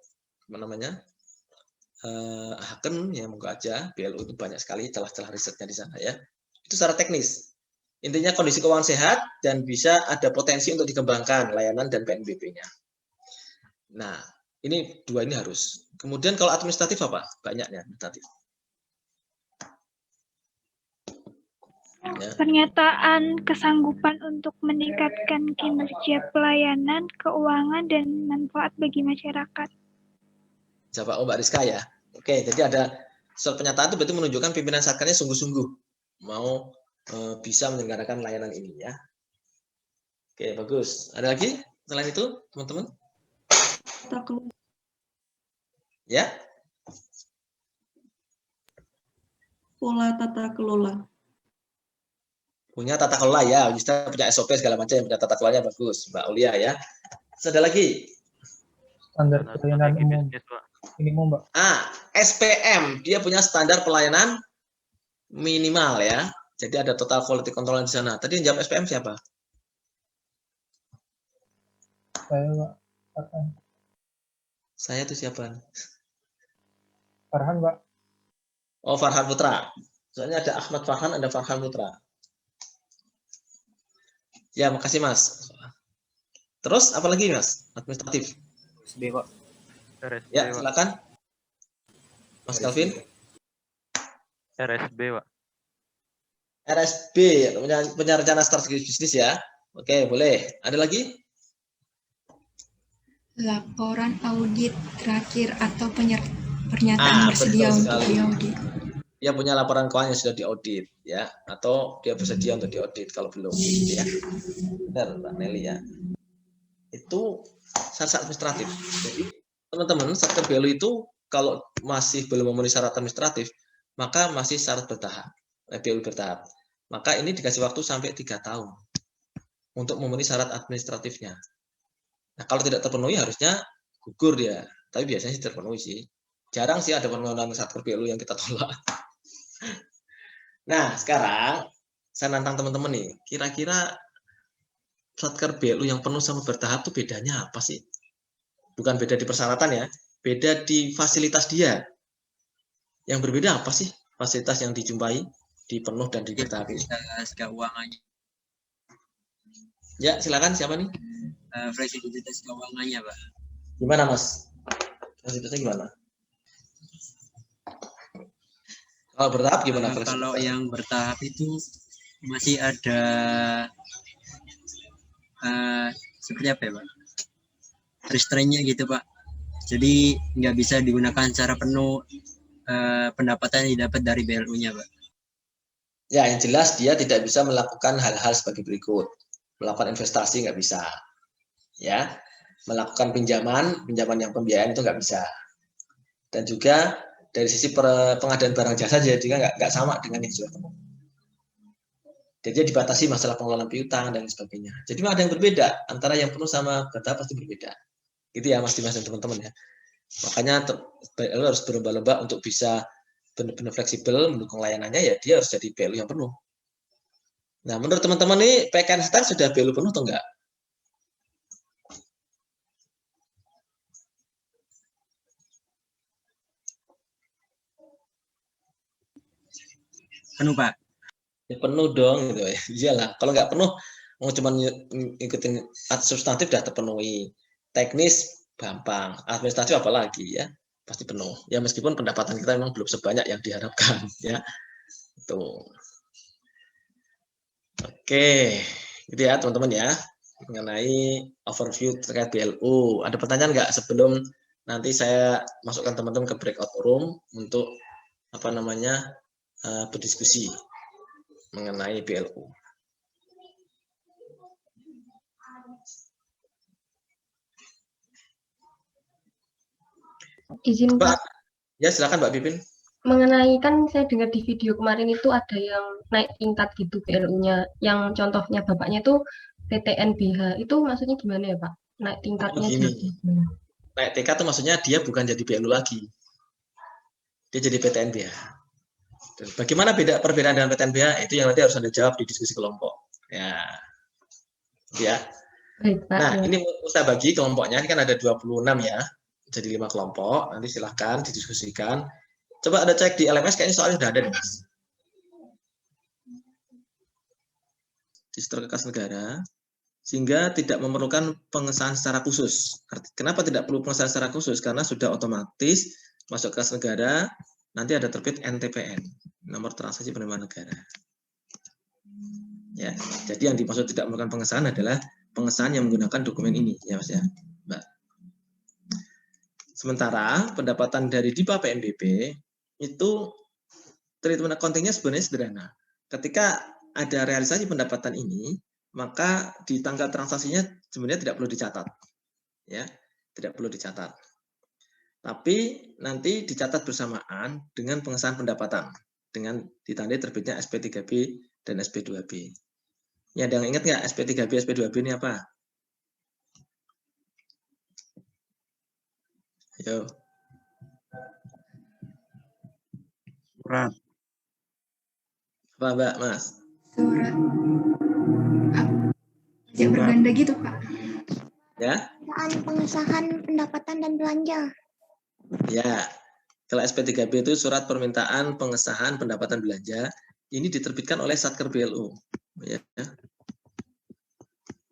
Haken ya, moga aja. BLU itu banyak sekali celah-celah risetnya di sana ya. Itu secara teknis. Intinya kondisi keuangan sehat dan bisa ada potensi untuk dikembangkan layanan dan PNBP-nya. Nah, ini 2 ini harus. Kemudian kalau administratif apa? Banyaknya administratif. Ya. Pernyataan kesanggupan untuk meningkatkan kinerja pelayanan, keuangan, dan manfaat bagi masyarakat. Jawab Mbak Rizka ya. Oke, jadi ada surat pernyataan itu berarti menunjukkan pimpinan satkernya sungguh-sungguh mau bisa menyelenggarakan layanan ini ya. Oke, bagus. Ada lagi selain itu, teman-teman? Ya. Pola tata kelola. Punya tata kelola ya, bisa punya SOP segala macam, punya tata kelolanya bagus, Mbak Aulia ya. Ada lagi? Standar pelayanan umum. Minimum, Mbak. SPM, dia punya standar pelayanan minimal ya. Jadi ada total quality control di sana. Tadi yang jawab SPM siapa? Saya, Pak. Farhan. Saya itu siapa? Farhan, Pak. Oh, Farhan Putra. Soalnya ada Ahmad Farhan, ada Farhan Putra. Ya, makasih Mas. Terus apa lagi Mas? Administratif. RSB, Pak. Ya, silakan. Mas Calvin. RSB, Pak. RSB, punya rencana strategi bisnis ya. Oke, boleh. Ada lagi? Laporan audit terakhir atau pernyataan bersedia untuk diaudit. Dia punya laporan keuangan yang sudah diaudit ya, atau dia bersedia untuk diaudit kalau belum ya. Benar Mbak Nelly ya. Itu syarat administratif. Jadi teman-teman, satker BLU itu kalau masih belum memenuhi syarat administratif, maka masih syarat bertahap, BLU bertahap. Maka ini dikasih waktu sampai 3 tahun untuk memenuhi syarat administratifnya. Nah, kalau tidak terpenuhi harusnya gugur dia. Tapi biasanya sih terpenuhi sih. Jarang sih ada permohonan satker BLU yang kita tolak. Nah, sekarang saya nantang teman-teman nih. Kira-kira satker BLU yang penuh sama bertahap itu bedanya apa sih? Bukan beda di persyaratan ya, beda di fasilitas dia. Yang berbeda apa sih fasilitas yang dijumpai di penuh dan di bertahap ini? Fasilitas keuangannya. Ya, silakan siapa nih? Fleksibilitas keuangannya, Pak. Gimana, Mas? Fasilitasnya gimana? Kalau bertahap gimana? Kalau yang bertahap itu masih ada seperti apa ya, Pak? Restrainnya gitu, Pak. Jadi nggak bisa digunakan secara penuh pendapatan yang didapat dari BLU-nya, Pak. Ya, yang jelas dia tidak bisa melakukan hal-hal sebagai berikut. melakukan investasi nggak bisa, ya. Melakukan pinjaman yang pembiayaan itu nggak bisa. Dan juga dari sisi pengadaan barang jasa juga nggak sama dengan yang sudah penuh. Jadi dibatasi masalah pengelolaan piutang dan sebagainya. Jadi ada yang berbeda antara yang penuh sama bertahap pasti berbeda. Gitu ya Mas Dimas dan teman-teman ya. Makanya PLU harus berlomba-lomba untuk bisa benar-benar fleksibel mendukung layanannya, ya dia harus jadi PLU yang penuh. Nah, menurut teman-teman ini PKN STAR sudah PLU penuh atau enggak? Penuh, Pak. Ya, penuh dong gitu ya. Iyalah, kalau nggak penuh mau cuma ngikutin substantif sudah terpenuhi. Teknis gampang, administratif apalagi ya, pasti penuh. Ya meskipun pendapatan kita memang belum sebanyak yang diharapkan ya. Tuh. Oke, gitu ya teman-teman ya, mengenai overview terkait BLU. Ada pertanyaan nggak sebelum nanti saya masukkan teman-teman ke breakout room untuk apa namanya berdiskusi mengenai BLU. Izin Pak. Ya silakan Mbak Pipin. Mengenai kan saya dengar di video kemarin itu ada yang naik tingkat gitu BLU-nya, yang contohnya bapaknya itu PTNBH, itu maksudnya gimana ya Pak? Naik tingkatnya gini. Naik tingkat itu maksudnya dia bukan jadi BLU lagi, dia jadi PTNBH. Bagaimana perbedaan dengan PTNBH? Itu yang nanti harus Anda jawab di diskusi kelompok. Ya. Baik, Pak, nah, ini saya bagi kelompoknya, ini kan ada 26 ya. Jadi 5 kelompok, nanti silahkan didiskusikan. Coba Anda cek di LMS, kayaknya soalnya sudah ada nih, Mas. Register Kas Negara, sehingga tidak memerlukan pengesahan secara khusus. Kenapa tidak perlu pengesahan secara khusus? Karena sudah otomatis masuk Kas Negara, nanti ada terbit NTPN, nomor transaksi penerimaan negara. Ya, jadi yang dimaksud tidak memerlukan pengesahan adalah pengesahan yang menggunakan dokumen ini, ya Mas ya, Mbak. Sementara pendapatan dari DIPA PNBP itu treatment accounting-nya sebenarnya sederhana. Ketika ada realisasi pendapatan ini, maka di tanggal transaksinya sebenarnya tidak perlu dicatat. Ya, tidak perlu dicatat. Tapi nanti dicatat bersamaan dengan pengesahan pendapatan dengan ditandai terbitnya SP3B dan SP2B. Ya, ada yang ingat nggak SP3B, SP2B ini apa? Ayo. Surat. Apa Mbak, Mas? Surat. Pajak berganda gitu, Pak. Ya. Pengesahan pendapatan dan belanja. Ya. Kalau SP3B itu surat permintaan pengesahan pendapatan belanja, ini diterbitkan oleh Satker BLU. Ya.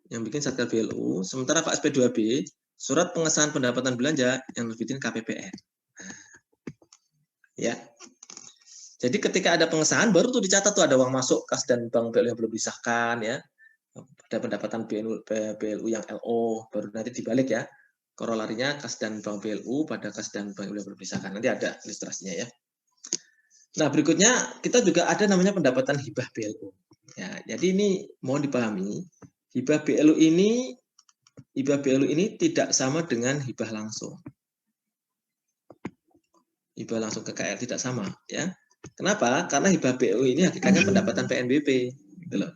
Yang bikin Satker BLU. Sementara kalau SP2B, surat pengesahan pendapatan belanja yang nerbitin KPPN. Ya. Jadi ketika ada pengesahan baru tuh dicatat tuh ada uang masuk kas dan bank BLU yang belum disahkan ya. Ada pendapatan BLU yang LO baru nanti dibalik ya. Korolarinya kas dan bank BLU pada kas dan bank BLU yang belum disahkan. Nanti ada ilustrasinya ya. Nah, berikutnya kita juga ada namanya pendapatan hibah BLU. Ya, jadi ini mohon dipahami, hibah BLU ini tidak sama dengan hibah langsung. Hibah langsung ke KL tidak sama ya. Kenapa? Karena hibah BLU ini hakikatnya pendapatan PNBP, gitu loh.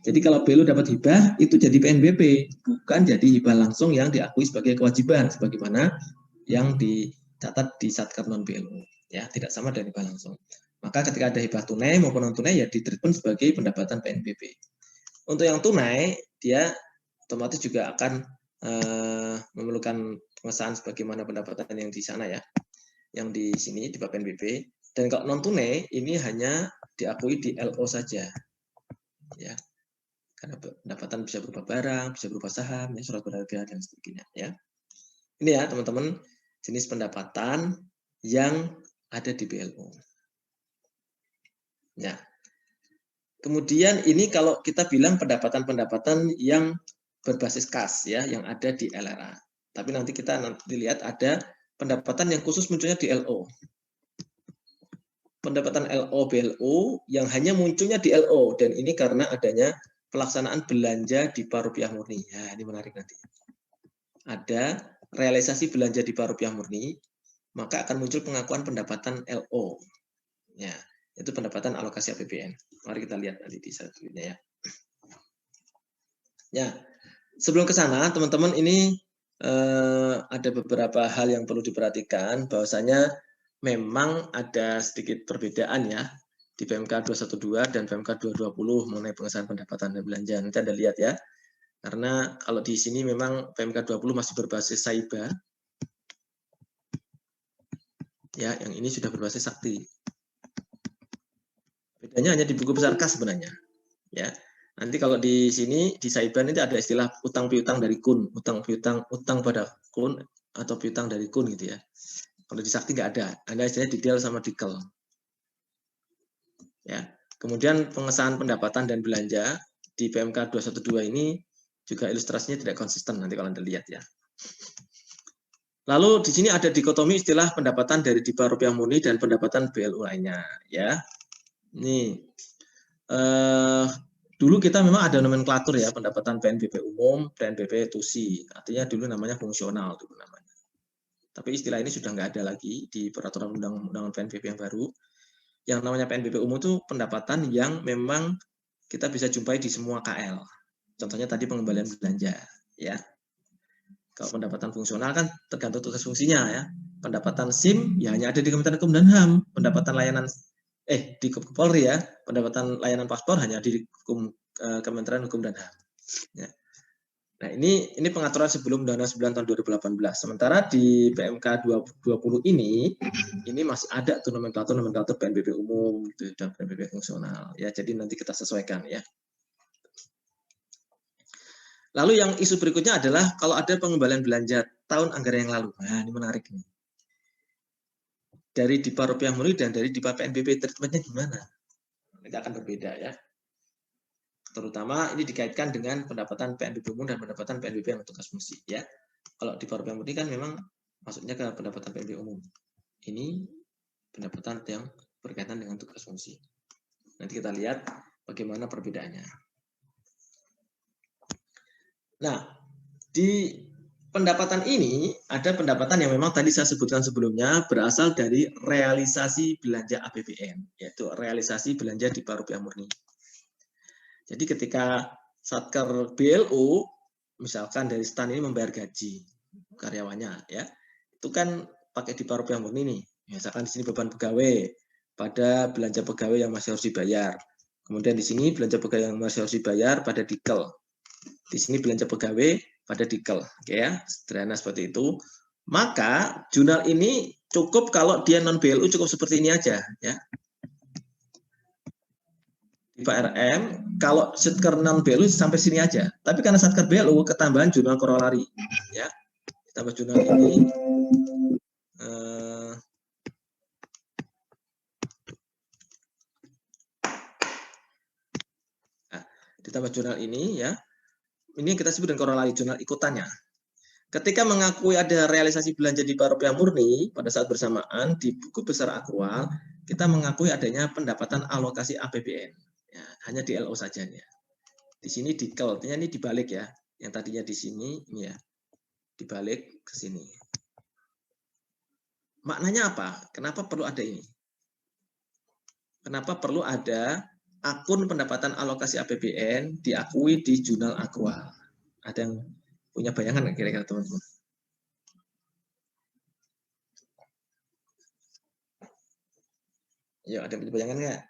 Jadi kalau BLU dapat hibah itu jadi PNBP, bukan jadi hibah langsung yang diakui sebagai kewajiban sebagaimana yang dicatat di Satker non BLU, ya, tidak sama dengan hibah langsung. Maka ketika ada hibah tunai maupun non tunai ya ditreatment sebagai pendapatan PNBP. Untuk yang tunai dia otomatis juga akan memerlukan pengesahan sebagaimana pendapatan yang di sana ya, yang di sini di PNBP. Dan kalau non tunai ini hanya diakui di LO saja, ya, karena pendapatan bisa berupa barang, bisa berupa saham, ya, surat berharga dan sebagainya. Ya, ini ya teman-teman jenis pendapatan yang ada di BLU. Ya, kemudian ini kalau kita bilang pendapatan-pendapatan yang berbasis kas, ya, yang ada di LRA. Tapi nanti kita lihat ada pendapatan yang khusus munculnya di LO. Pendapatan LO BLU yang hanya munculnya di LO dan ini karena adanya pelaksanaan belanja dipa rupiah murni. Ya, ini menarik nanti. Ada realisasi belanja dipa rupiah murni, maka akan muncul pengakuan pendapatan LO. Ya, itu pendapatan alokasi APBN. Mari kita lihat nanti di slide berikutnya ya. Ya, sebelum ke sana, teman-teman, ini ada beberapa hal yang perlu diperhatikan, bahwasanya memang ada sedikit perbedaan ya di PMK 212 dan PMK 220 mengenai pengesahan pendapatan dan belanja. Nanti Anda lihat ya. Karena kalau di sini memang PMK 20 masih berbasis SAIBA. Ya, yang ini sudah berbasis sakti. Bedanya hanya di buku besar kas sebenarnya. Ya. Nanti kalau di sini di SAIBA ini ada istilah utang piutang dari kun, utang pada kun atau piutang dari kun gitu ya. Kalau di sakti nggak ada, istilahnya detail sama dikel. Ya. Kemudian pengesahan pendapatan dan belanja di PMK 212 ini juga ilustrasinya tidak konsisten nanti kalau Anda lihat ya. Lalu di sini ada dikotomi istilah pendapatan dari dipa rupiah murni dan pendapatan BLU lainnya ya. Ini dulu kita memang ada nomenklatur ya, pendapatan PNBP umum, PNBP TUSI. Artinya dulu namanya fungsional dulu namanya. Tapi istilah ini sudah nggak ada lagi di peraturan undang-undang PNBP yang baru. Yang namanya PNBP umum itu pendapatan yang memang kita bisa jumpai di semua KL. Contohnya tadi pengembalian belanja ya. Kalau pendapatan fungsional kan tergantung tugas fungsinya ya. Pendapatan SIM ya hanya ada di Kementerian Hukum dan HAM. Pendapatan layanan di Polri ya, pendapatan layanan paspor hanya di Kementerian Hukum dan HAM. Ya. Nah ini pengaturan sebelum Undang-Undang 9 tahun 2018. Sementara di PMK 2020 ini masih ada tuh nomenklatur PNBP umum gitu, dan PNBP fungsional. Ya, jadi nanti kita sesuaikan ya. Lalu yang isu berikutnya adalah kalau ada pengembalian belanja tahun anggaran yang lalu. Nah ini menarik nih. Dari dipa rupiah murni dan dari dipa PNBP treatmentnya gimana? Ini akan berbeda ya. Terutama ini dikaitkan dengan pendapatan PNBP umum dan pendapatan PNBP yang tugas fungsi ya. Kalau dipa rupiah murni kan memang masuknya ke pendapatan PNBP umum. Ini pendapatan yang berkaitan dengan tugas fungsi. Nanti kita lihat bagaimana perbedaannya. Nah, di pendapatan ini ada pendapatan yang memang tadi saya sebutkan sebelumnya berasal dari realisasi belanja APBN, yaitu realisasi belanja dipa rupiah murni. Jadi ketika Satker BLU, misalkan dari STAN ini membayar gaji karyawannya, ya, itu kan pakai dipa rupiah murni nih. Misalkan di sini beban pegawai pada belanja pegawai yang masih harus dibayar. Kemudian di sini belanja pegawai yang masih harus dibayar pada dikel. Di sini belanja pegawai pada dikel, oke ya, sederhana seperti itu. Maka jurnal ini cukup kalau dia non BLU cukup seperti ini aja, ya. Di Pak RM, kalau Satker non BLU sampai sini aja. Tapi karena Satker BLU ketambahan jurnal korolari, ya. Tambah jurnal ini. Ditambah jurnal ini, ya. Ini yang kita sebut dengan korolari, jurnal ikutannya. Ketika mengakui ada realisasi belanja dipa rupiah murni pada saat bersamaan di buku besar akrual, kita mengakui adanya pendapatan alokasi APBN. Ya, hanya di LO saja ya. Di sini dikel, artinya ini dibalik ya. Yang tadinya di sini, ini ya, dibalik ke sini. Maknanya apa? Kenapa perlu ada ini? Kenapa perlu ada akun pendapatan alokasi APBN diakui di jurnal akrual? Ada yang punya bayangan nggak kira-kira teman-teman? Yuk, ada yang punya bayangan nggak?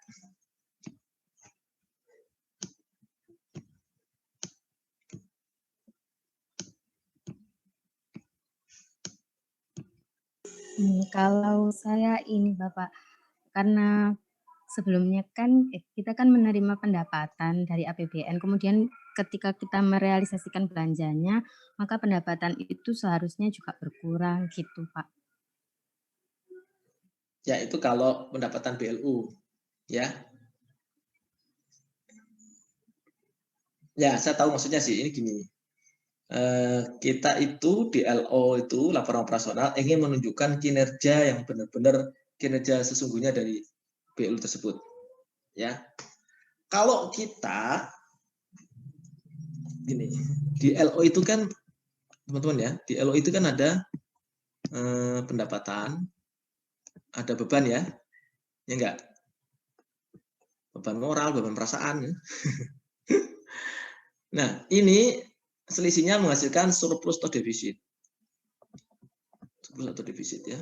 Kalau saya ini Bapak, karena sebelumnya kan kita kan menerima pendapatan dari APBN, kemudian ketika kita merealisasikan belanjanya, maka pendapatan itu seharusnya juga berkurang gitu Pak. Ya itu kalau pendapatan BLU, ya. Ya saya tahu maksudnya sih, ini gini. Kita itu di LO itu laporan operasional ingin menunjukkan kinerja yang benar-benar kinerja sesungguhnya dari BLU tersebut, ya. Kalau kita gini, di LO itu kan teman-teman ya, di LO itu kan ada pendapatan, ada beban ya enggak? Beban moral, beban perasaan. Ya. Nah, ini selisihnya menghasilkan surplus atau defisit. Surplus atau defisit ya.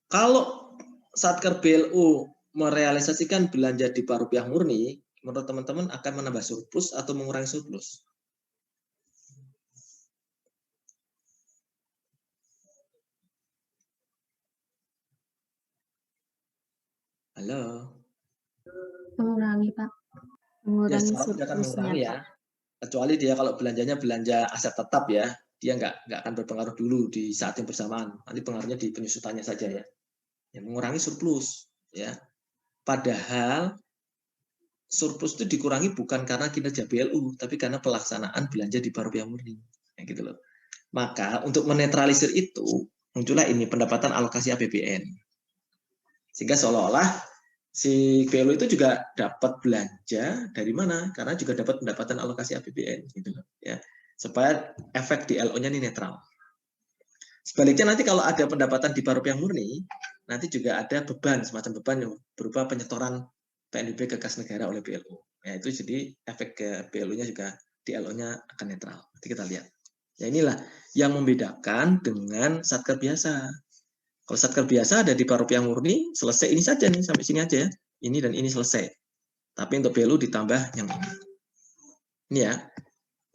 Kalau Satker BLU merealisasikan belanja di Rupiah murni, menurut teman-teman akan menambah surplus atau mengurangi surplus? Halo. Mengurangi, Pak. Mengurangi Ya, tidak akan surplusnya, mengurangi ya. Pak. Kecuali dia kalau belanjanya belanja aset tetap ya, dia nggak akan berpengaruh dulu di saat yang bersamaan. Nanti pengaruhnya di penyusutannya saja ya. Ya, mengurangi surplus ya. Padahal surplus itu dikurangi bukan karena kinerja BLU, tapi karena pelaksanaan belanja di Rupiah murni. Ya, gitu loh. Maka untuk menetralisir itu muncullah ini pendapatan alokasi APBN. Sehingga seolah-olah si BLU itu juga dapat belanja dari mana? Karena juga dapat pendapatan alokasi APBN gitu loh, ya. Supaya efek di LO-nya ini netral. Sebaliknya nanti kalau ada pendapatan di Rupiah murni, nanti juga ada beban, semacam beban yang berupa penyetoran PNBP ke kas negara oleh BLU. Ya, itu jadi efek ke BLU-nya juga di LO-nya akan netral. Nanti kita lihat. Ya, inilah yang membedakan dengan Satker biasa. Kalau Satker biasa ada di Rupiah murni, selesai ini saja nih, sampai sini aja ya. Ini dan ini selesai. Tapi untuk BLU ditambah yang ini. Ini ya.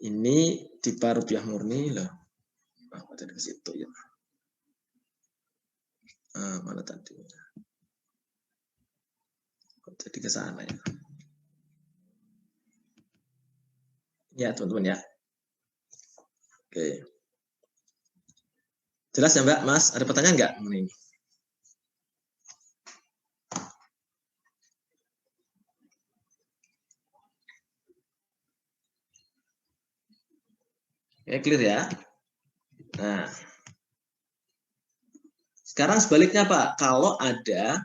Ini di Rupiah murni loh. Jadi ke situ ya. Mana tadi? Jadi ke sana ya. Ya, teman-teman ya. Oke. Jelas ya, Mbak? Mas, ada pertanyaan nggak mengenai ini? Oke, clear ya. Nah, sekarang sebaliknya Pak, kalau ada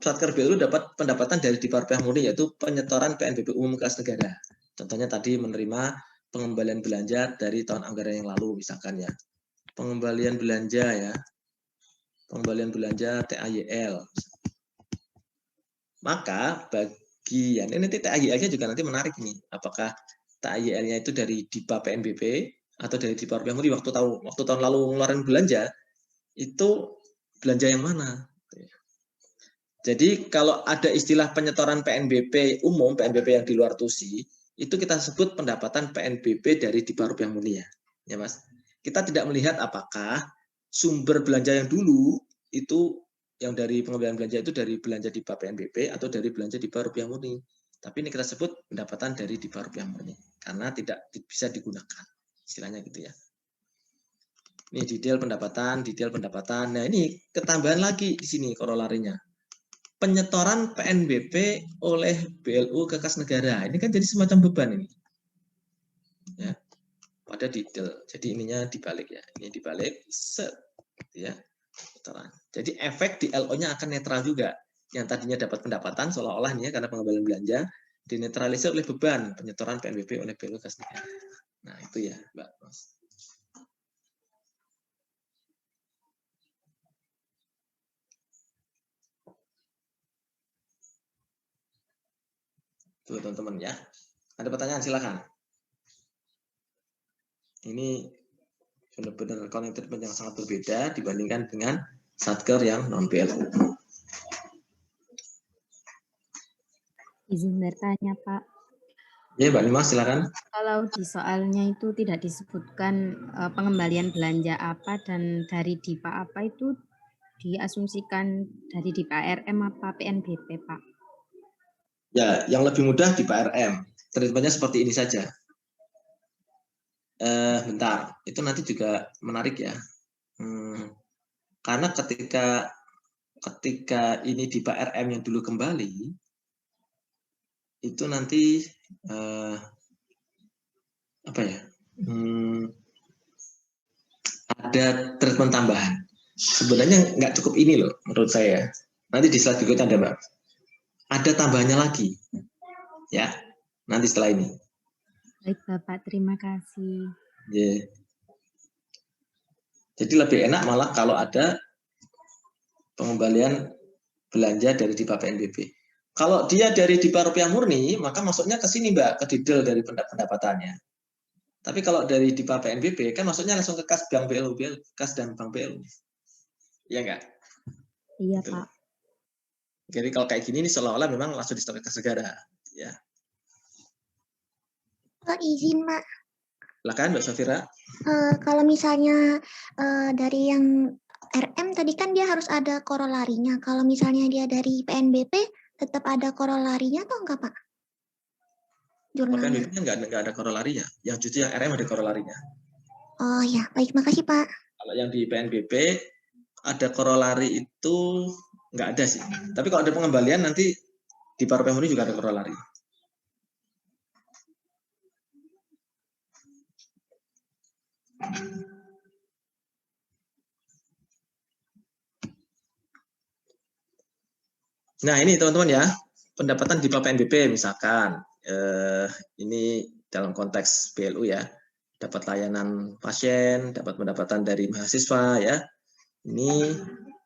Satker BLU dapat pendapatan dari di Rupiah murni, yaitu penyetoran PNBP umum kas negara. Contohnya tadi menerima pengembalian belanja dari tahun anggaran yang lalu misalkan ya. Pengembalian belanja ya. Pengembalian belanja TAYL. Maka bagian ini nanti TAYL-nya juga nanti menarik ini. Apakah TAYL-nya itu dari DIPA PNBP atau dari DIPA Rupiah murni waktu tahun lalu ngeluarin belanja itu belanja yang mana? Jadi kalau ada istilah penyetoran PNBP umum, PNBP yang di luar TUSI, itu kita sebut pendapatan PNBP dari DIPA Rupiah murni ya. Ya Mas. Kita tidak melihat apakah sumber belanja yang dulu itu yang dari pengembalian belanja itu dari belanja DIPA PNBP atau dari belanja DIPA Rupiah murni. Tapi ini kita sebut pendapatan dari DIPA Rupiah murni karena tidak bisa digunakan. Istilahnya gitu ya. Ini detail pendapatan. Nah, ini ketambahan lagi di sini korolarinya. Penyetoran PNBP oleh BLU ke kas negara. Ini kan jadi semacam beban ini. Ya. Pada detail. Jadi ininya dibalik ya. Ini dibalik set ya. Setoran. Jadi efek di LO-nya akan netral juga. Yang tadinya dapat pendapatan seolah-olah ini ya karena pengembalian belanja dinetralisir oleh beban penyetoran PNBP oleh BLU kas negara. Nah, itu ya, Mbak Mas. Tuh teman-teman ya. Ada pertanyaan silakan. Ini benar-benar connected yang sangat berbeda dibandingkan dengan Satker yang non BLU. Izin bertanya, Pak. Ya, Mbak Lima silakan. Kalau di soalnya itu tidak disebutkan pengembalian belanja apa dan dari DIPA apa itu diasumsikan dari DIPA RM apa PNBP, Pak? Ya, yang lebih mudah di PRM. Treatmentnya seperti ini saja. Bentar, itu nanti juga menarik ya. Karena ketika ini di PRM yang dulu kembali, itu nanti apa ya? Ada treatment tambahan. Sebenarnya nggak cukup ini loh, menurut saya. Nanti di slide berikutnya ada, Mbak. Ada tambahannya lagi. Ya, nanti setelah ini. Baik Bapak, terima kasih. Yeah. Jadi lebih enak malah kalau ada pengembalian belanja dari DIPA PNBP. Kalau dia dari DIPA Rupiah Murni, maka masuknya ke sini, Mbak, ke detail dari pendapatannya. Tapi kalau dari DIPA PNBP, kan masuknya langsung ke kas Bank BLU, kas dan Bank BLU. Iya nggak? Iya, gitu. Pak. Jadi kalau kayak gini, ini seolah-olah memang langsung di kas negara. Ya. Izin, Pak. Silakan, Mbak Safira. Kalau misalnya dari yang RM tadi kan dia harus ada korolarinya. Kalau misalnya dia dari PNBP, tetap ada korolarinya atau enggak, Pak? Jurnalnya. PNBP nggak ada korolarinya. Yang justru yang RM ada korolarinya. Oh ya, baik, makasih Pak. Kalau yang di PNBP ada korolari itu nggak ada sih. Tapi kalau ada pengembalian nanti di DIPA Rupiah Murni juga ada korolari. Nah ini teman-teman ya, pendapatan di PNBP misalkan, ini dalam konteks BLU ya, dapat layanan pasien, dapat pendapatan dari mahasiswa ya, ini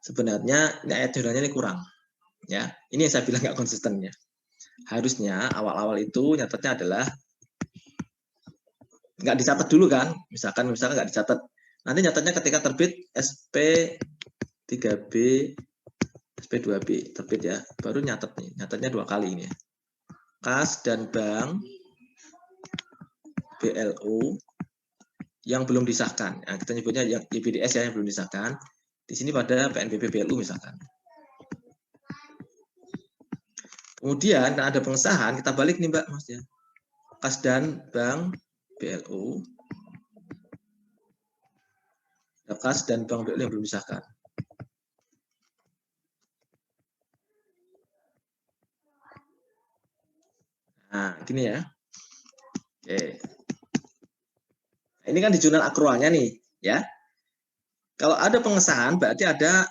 sebenarnya ini ayat jurnalnya ini kurang, ya. Ini yang saya bilang nggak konsisten ya. Harusnya awal-awal itu nyatetnya adalah nggak dicatat dulu kan, misalkan nggak dicatat, nanti nyatetnya ketika terbit SP 3B SP2B terbit ya, baru nyatetnya 2 kali ini ya. Kas dan bank BLU yang belum disahkan. Nah, kita nyebutnya yang IBDS ya, yang belum disahkan. Di sini pada PNBP BLU misalkan. Kemudian ada pengesahan, kita balik nih Mbak Mas ya. Kas dan bank BLU. Kas dan bank BLU yang belum disahkan. Nah, gini ya. Oke. Nah, ini kan di jurnal akrualnya nih, ya. Kalau ada pengesahan, berarti ada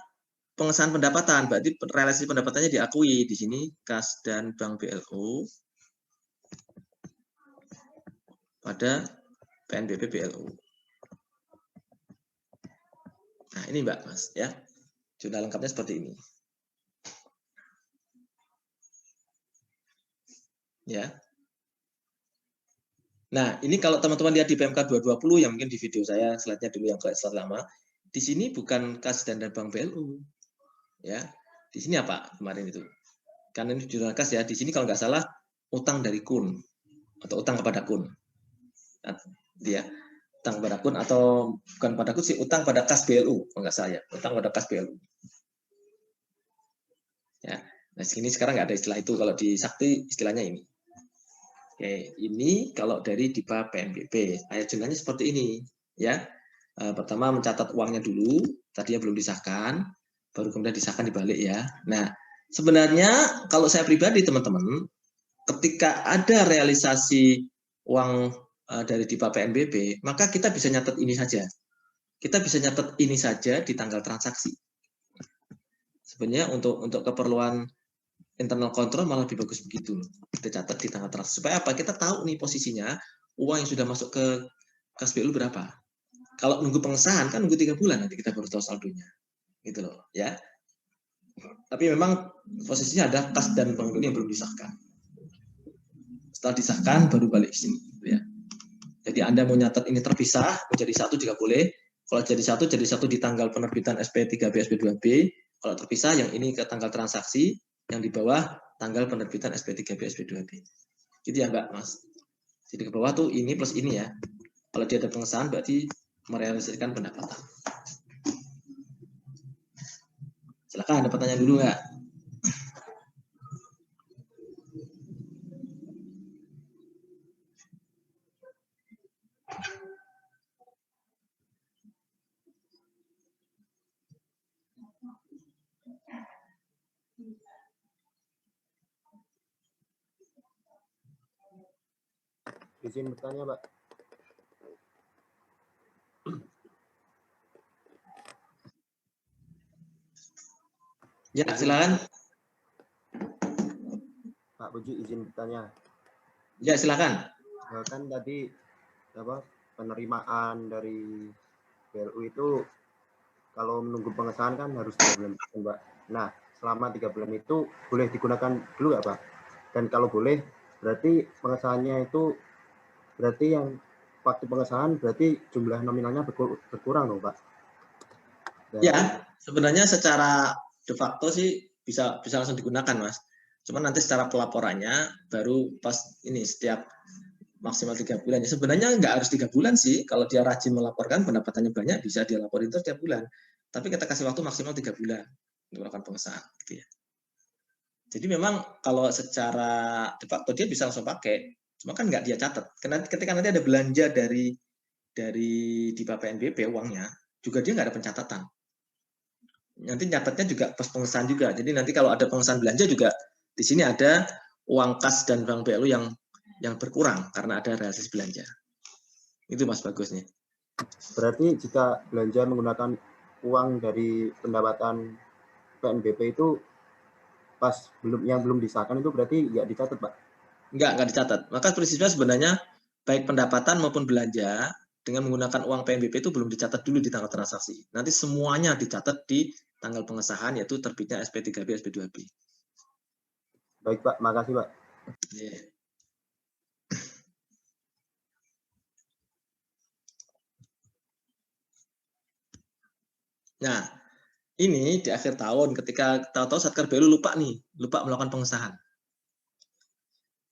pengesahan pendapatan, berarti realisasi pendapatannya diakui. Di sini kas dan bank BLU pada PNBP BLU. Nah, ini Mbak Mas, ya. Jurnal lengkapnya seperti ini. Ya. Nah, ini kalau teman-teman lihat di PMK 220 yang mungkin di video saya slide-nya dulu yang slide lama, di sini bukan kas dan bank BLU. Ya. Di sini apa kemarin itu? Karena ini jurnal kas ya, di sini kalau nggak salah utang dari kun atau utang kepada kun. Nah, dia utang pada kun atau bukan pada kun sih, utang pada kas BLU, kalau nggak salah ya, utang pada kas BLU. Ya. Nah, sini sekarang nggak ada istilah itu, kalau di Sakti istilahnya ini. Oke, ini kalau dari DIPA PNBP, ayat jurnalnya seperti ini, ya. Pertama mencatat uangnya dulu, tadinya belum disahkan, baru kemudian disahkan dibalik ya. Nah, sebenarnya kalau saya pribadi teman-teman, ketika ada realisasi uang dari DIPA PNBP, maka kita bisa nyatet ini saja. Kita bisa nyatet ini saja di tanggal transaksi. Sebenarnya untuk keperluan internal kontrol malah lebih bagus begitu. Kita catat di tanggal transaksi. Supaya apa? Kita tahu nih posisinya uang yang sudah masuk ke kas BLU berapa. Kalau nunggu pengesahan kan nunggu 3 bulan nanti kita baru tahu saldonya. Gitu loh, ya. Tapi memang posisinya ada kas dan bank BLU yang belum disahkan. Setelah disahkan baru balik ke sini, gitu ya. Jadi Anda mau nyatat ini terpisah, menjadi satu juga boleh. Kalau jadi satu di tanggal penerbitan SP3B, SP2B. Kalau terpisah yang ini ke tanggal transaksi, yang di bawah tanggal penerbitan SP3B, SP2B. Gitu ya Mbak Mas. Jadi ke bawah tuh ini plus ini ya. Kalau dia ada pengesahan berarti merealisasikan pendapatan. Silakan ada pertanyaan dulu nggak? Izin bertanya, Pak. Ya, silakan. Pak Puji izin bertanya. Ya, silakan. Kan tadi penerimaan dari BLU itu kalau menunggu pengesahan kan harus 3 bulan, Mbak. Nah, selama 3 bulan itu boleh digunakan dulu nggak, Pak? Dan kalau boleh, berarti pengesahannya itu berarti yang waktu pengesahan berarti jumlah nominalnya berkurang dong, Pak? Ya, sebenarnya secara de facto sih bisa langsung digunakan, Mas. Cuma nanti secara pelaporannya baru pas ini setiap maksimal 3 bulan. Ya, sebenarnya nggak harus 3 bulan sih. Kalau dia rajin melaporkan, pendapatannya banyak, bisa dia laporin terus setiap bulan. Tapi kita kasih waktu maksimal 3 bulan untuk melakukan pengesahan. Gitu ya. Jadi memang kalau secara de facto dia bisa langsung pakai. Cuma kan nggak dia catat. Karena ketika nanti ada belanja dari DIPA PNBP uangnya, juga dia nggak ada pencatatan. Nanti nyatetnya juga pas pengesahan juga. Jadi nanti kalau ada pengesahan belanja juga di sini ada uang kas dan bank BLU yang berkurang karena ada realisasi belanja. Itu Mas bagusnya. Berarti jika belanja menggunakan uang dari pendapatan PNBP itu pas belum disahkan itu berarti nggak dicatat, Pak? Nggak dicatat. Maka prinsipnya sebenarnya baik pendapatan maupun belanja dengan menggunakan uang PNBP itu belum dicatat dulu di tanggal transaksi. Nanti semuanya dicatat di tanggal pengesahan, yaitu terbitnya SP3B, SP2B. Baik, Pak. Makasih, Pak. Yeah. Nah, ini di akhir tahun ketika tahu-tahu Satker BLU lupa melakukan pengesahan.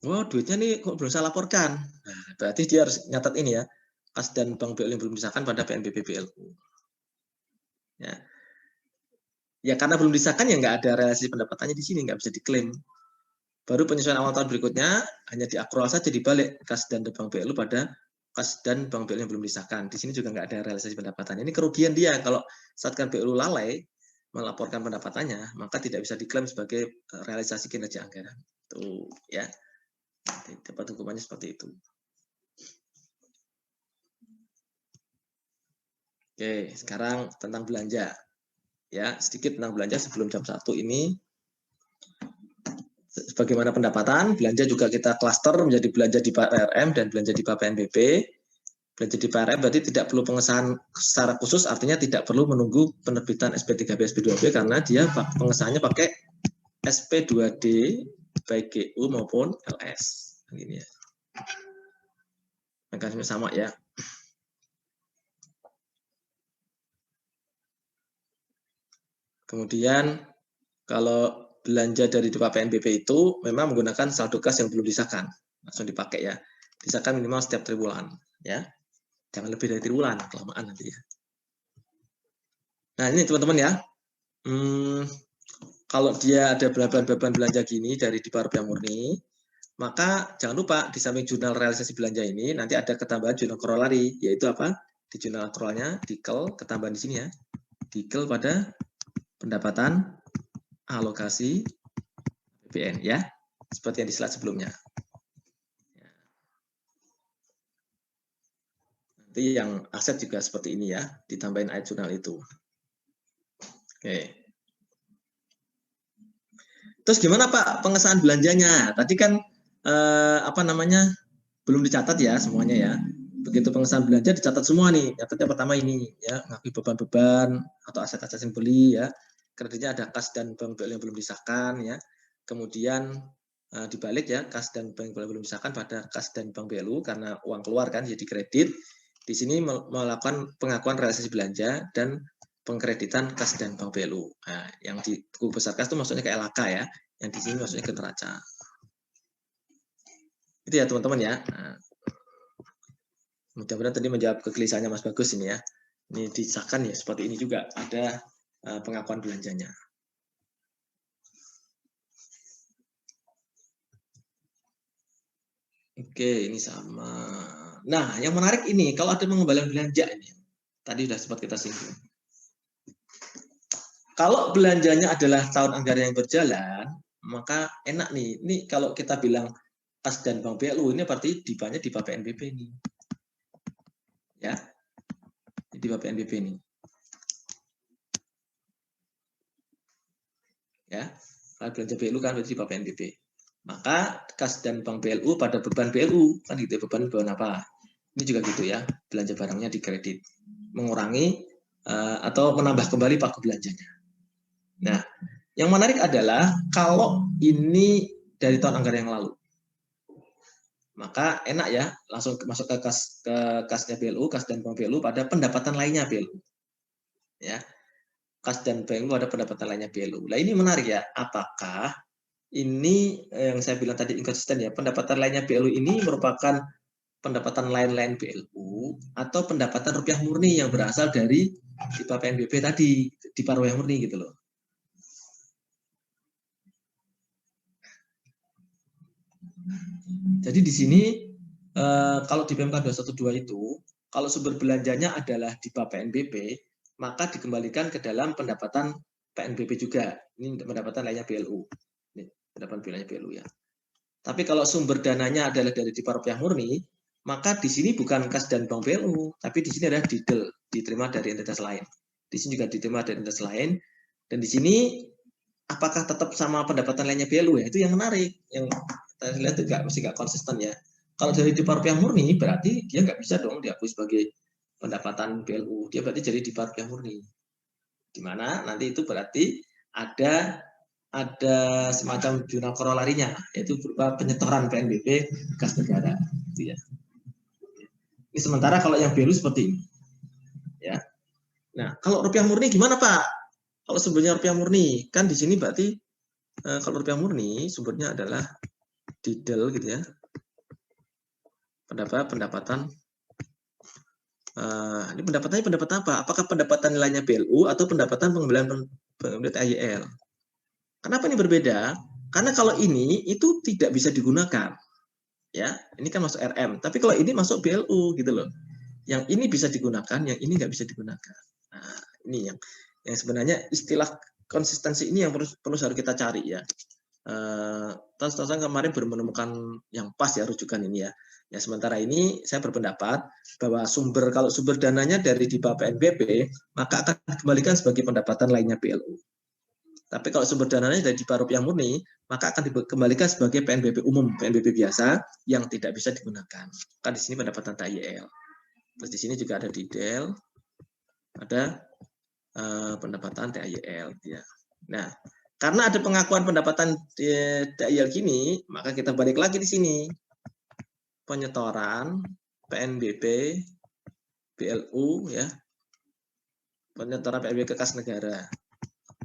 Oh, duitnya nih kok belum saya laporkan. Nah, berarti dia harus nyatat ini ya, kas dan bank BLU yang belum disahkan pada PNBP BLU. Ya karena belum disahkan ya nggak ada realisasi pendapatannya di sini, nggak bisa diklaim. Baru penyesuaian awal tahun berikutnya hanya diakrual saja dibalik kas dan bank BLU pada kas dan bank BLU yang belum disahkan. Di sini juga nggak ada realisasi pendapatannya. Ini kerugian dia kalau Satker BLU lalai melaporkan pendapatannya, maka tidak bisa diklaim sebagai realisasi kinerja anggaran. Tuh ya. Dapat hukumannya seperti itu. Oke, sekarang tentang belanja. Ya, sedikit tentang belanja sebelum jam 1 ini. Sebagaimana pendapatan, belanja juga kita klaster menjadi belanja di PRM dan belanja di PNBP. Belanja di PRM berarti tidak perlu pengesahan secara khusus, artinya tidak perlu menunggu penerbitan SP3B, SP2B karena dia pengesahannya pakai SP2D baik GU maupun LS. Ini ya. Mekanisme sama ya. Kemudian kalau belanja dari DIPA PNBP itu memang menggunakan saldo kas yang belum disahkan, langsung dipakai ya. Disahkan minimal setiap triwulan ya. Jangan lebih dari triwulan, kelamaan nanti ya. Nah, ini teman-teman ya. Kalau dia ada beban belanja gini dari DIPA Rupiah Murni, maka jangan lupa di samping jurnal realisasi belanja ini nanti ada ketambahan jurnal korolari, yaitu apa? Di jurnal akrolnya dikel ketambahan di sini ya. Dikel pada pendapatan alokasi APBN ya. Seperti yang di slide sebelumnya. Nanti yang aset juga seperti ini ya, ditambahin ayat jurnal itu. Oke. Terus gimana Pak pengesahan belanjanya? Tadi kan belum dicatat ya semuanya ya. Begitu pengesahan belanja dicatat semua nih. Catatnya pertama ini ya, ngakui beban-beban atau aset-aset yang beli ya. Kreditnya ada kas dan bank BLU yang belum disahkan ya. Kemudian dibalik ya, kas dan bank BLU belum disahkan pada kas dan bank BLU karena uang keluar kan jadi kredit. Di sini melakukan pengakuan realisasi belanja dan pengkreditan kas dan bank BLU. Nah, yang di buku besar kas itu maksudnya ke LHK ya, yang di sini maksudnya ke neraca. Itu ya teman-teman ya. Nah, mudah-mudahan tadi menjawab kegelisahannya Mas Bagus ini ya. Ini disahkan ya seperti ini juga ada pengakuan belanjanya. Oke, ini sama. Nah, yang menarik ini kalau ada pengembalian belanja ini. Tadi sudah sempat kita singgung. Kalau belanjanya adalah tahun anggaran yang berjalan, maka enak nih. Ini kalau kita bilang kas dan bank BLU, ini berarti DIPA-nya DIPA PNBP ini. Ya, DIPA PNBP ini. ya. Kalau belanja BLU kan berarti di bawah PNBP. Maka kas dan bank BLU pada beban BLU kan gitu, beban apa? Ini juga gitu ya, belanja barangnya dikredit, mengurangi atau menambah kembali pagu belanjanya. Nah, yang menarik adalah kalau ini dari tahun anggaran yang lalu, maka enak ya, langsung masuk ke kasnya BLU, kas dan bank BLU pada pendapatan lainnya BLU. Ya, kas dan BLU ada pendapatan lainnya BLU. Nah ini menarik ya, apakah ini yang saya bilang tadi inkonsisten ya, pendapatan lainnya BLU ini merupakan pendapatan lain-lain BLU atau pendapatan rupiah murni yang berasal dari tipe PNBP tadi, di rupiah murni gitu loh. Jadi di sini kalau di PMK 212 itu, kalau sumber belanjanya adalah di PNBP, maka dikembalikan ke dalam pendapatan PNBP juga. Ini pendapatan lainnya BLU. Ini pendapatan lainnya BLU ya. Tapi kalau sumber dananya adalah dari tipe rupiah murni, maka di sini bukan kas dan bank BLU, tapi di sini adalah didel, diterima dari entitas lain. Di sini juga diterima dari entitas lain. Dan di sini apakah tetap sama pendapatan lainnya BLU ya? Itu yang menarik. Yang kita lihat itu masih nggak konsisten ya. Kalau dari tipe rupiah murni berarti dia nggak bisa dong diakui sebagai pendapatan BLU. Dia berarti jadi tipe rupiah murni. Di mana nanti itu berarti ada semacam jurnal korolarinya, yaitu berupa penyetoran PNBP kas negara. Gitu ya. Ini sementara kalau yang BLU seperti ini. Ya. Nah, kalau rupiah murni gimana Pak? Kalau sumbernya rupiah murni, kan di sini berarti kalau rupiah murni sumbernya adalah didel gitu ya. Pendapatan ini pendapatannya pendapatan apa? Apakah pendapatan nilainya BLU atau pendapatan pengembalian THYL? Kenapa ini berbeda? Karena kalau ini itu tidak bisa digunakan. Ya, ini kan masuk RM, tapi kalau ini masuk BLU gitu loh. Yang ini bisa digunakan, yang ini nggak bisa digunakan. Nah, ini yang sebenarnya istilah konsistensi ini yang perlu harus kita cari ya. Saya kemarin baru menemukan yang pas ya rujukan ini ya. Ya sementara ini saya berpendapat bahwa kalau sumber dananya dari di bawah PNBP, maka akan dikembalikan sebagai pendapatan lainnya BLU. Tapi kalau sumber dananya dari di bawah rupiah murni, maka akan dikembalikan sebagai PNBP umum, PNBP biasa yang tidak bisa digunakan. Kan di sini pendapatan THYL. Terus di sini juga ada didel, ada pendapatan THYL. Ya. Nah, karena ada pengakuan pendapatan THYL gini, maka kita balik lagi di sini. Penyetoran PNBP, BLU, ya. Penyetoran PNBP ke kas negara.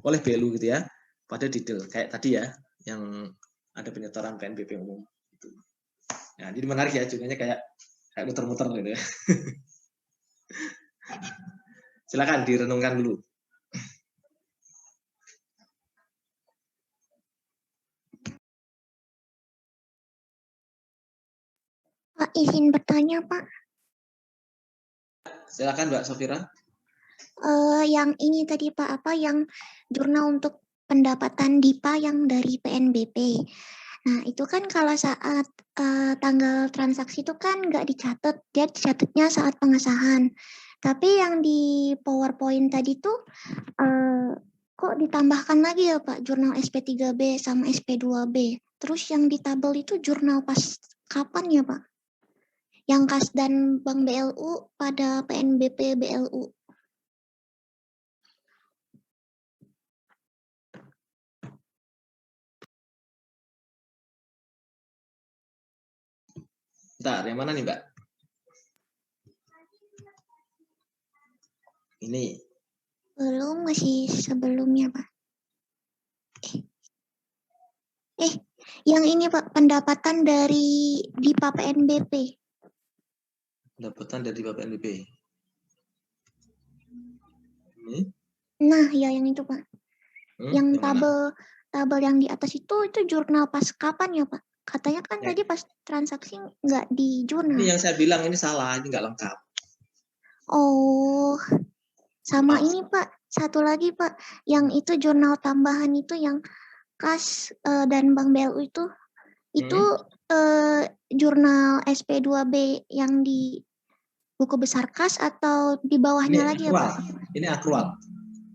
Oleh BLU gitu ya, pada didel. Kayak tadi ya, yang ada penyetoran PNBP umum. Gitu. Nah, jadi menarik ya, jadinya kayak muter-muter gitu ya. Silakan direnungkan dulu. Pak, izin bertanya, Pak. Silakan Mbak Sofira. Yang ini tadi Pak, apa yang jurnal untuk pendapatan DIPA yang dari PNBP. Nah, itu kan kalau saat tanggal transaksi itu kan nggak dicatat, dia dicatatnya saat pengesahan. Tapi yang di PowerPoint tadi tuh kok ditambahkan lagi ya Pak, jurnal SP3B sama SP2B. Terus yang di tabel itu jurnal pas kapan ya Pak? Yang kas dan bank BLU pada PNBP BLU. Bentar, yang mana nih Mbak? Ini. Belum, masih sebelumnya Pak. Yang ini Pak, pendapatan dari DIPA PNBP. Pendapatan dari DIPA PNBP. Ini? Nah, ya yang itu Pak. Yang tabel yang di atas itu jurnal pas kapan ya Pak? Katanya kan tadi pas transaksi nggak di jurnal. Ini yang saya bilang ini salah, ini nggak lengkap. Oh, sama ini Pak. Satu lagi Pak, yang itu jurnal tambahan itu yang kas dan bank BLU itu jurnal SP2B yang di buku besar kas atau di bawahnya ini lagi akrual. ya Pak? Ini akrual.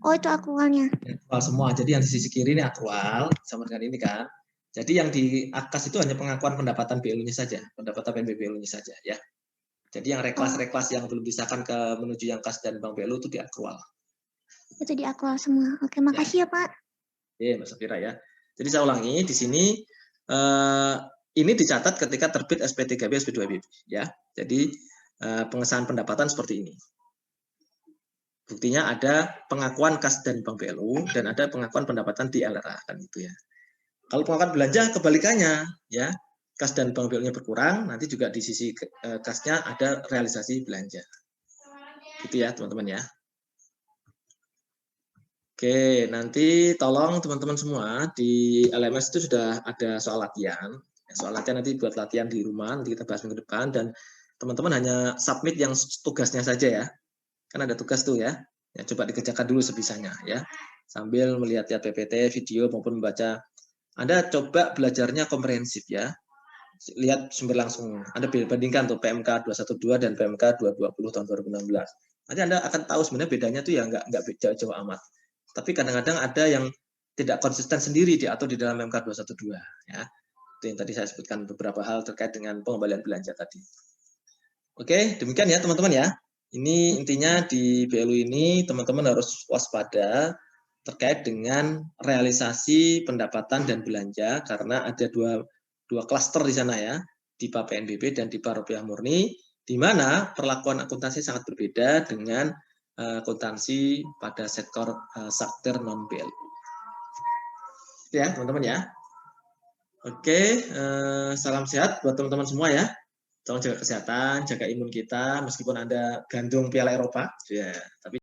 Oh, itu akrualnya. Akrual semua. Jadi yang di sisi kiri ini akrual sama dengan ini kan. Jadi yang di AKAS itu hanya pengakuan pendapatan BLU-nya saja, pendapatan PNBP-BLU-nya saja ya. Jadi yang reklas-reklas yang belum disahkan ke menuju yang kas dan bank BLU itu di akrual. Itu di akrual semua. Oke, makasih ya, Pak. Oke, Mbak Safira ya. Jadi saya ulangi di sini ini dicatat ketika terbit SP3B, SP2B ya. Jadi pengesahan pendapatan seperti ini. Buktinya ada pengakuan kas dan bank BLU dan ada pengakuan pendapatan di LRA kan itu ya. Kalau pengakuan belanja kebalikannya ya, kas dan bank BLU-nya berkurang, nanti juga di sisi kasnya ada realisasi belanja. Gitu ya, teman-teman ya. Oke, nanti tolong teman-teman semua di LMS itu sudah ada soal latihan. Soal latihan nanti buat latihan di rumah, nanti kita bahas minggu depan dan teman-teman hanya submit yang tugasnya saja ya. Kan ada tugas tuh ya. Ya coba dikerjakan dulu sebisanya ya. Sambil melihat-lihat PPT, video maupun membaca. Anda coba belajarnya komprehensif ya. Lihat sumber langsung. Anda bandingkan tuh PMK 212 dan PMK 220 tahun 2016. Nanti Anda akan tahu sebenarnya bedanya tuh ya nggak jauh-jauh amat. Tapi kadang-kadang ada yang tidak konsisten sendiri diatur di dalam PMK 212 ya. Itu yang tadi saya sebutkan beberapa hal terkait dengan pengembalian belanja tadi. Oke, demikian ya teman-teman ya. Ini intinya di BLU ini teman-teman harus waspada terkait dengan realisasi pendapatan dan belanja karena ada dua klaster di sana ya, DIPA PNBP dan DIPA Rupiah Murni, di mana perlakuan akuntansi sangat berbeda dengan akuntansi pada sektor sektor non BLU. Ya teman-teman ya. Oke, salam sehat buat teman-teman semua ya. Tolong jaga kesehatan, jaga imun kita, meskipun Anda gandung Piala Eropa, ya, tapi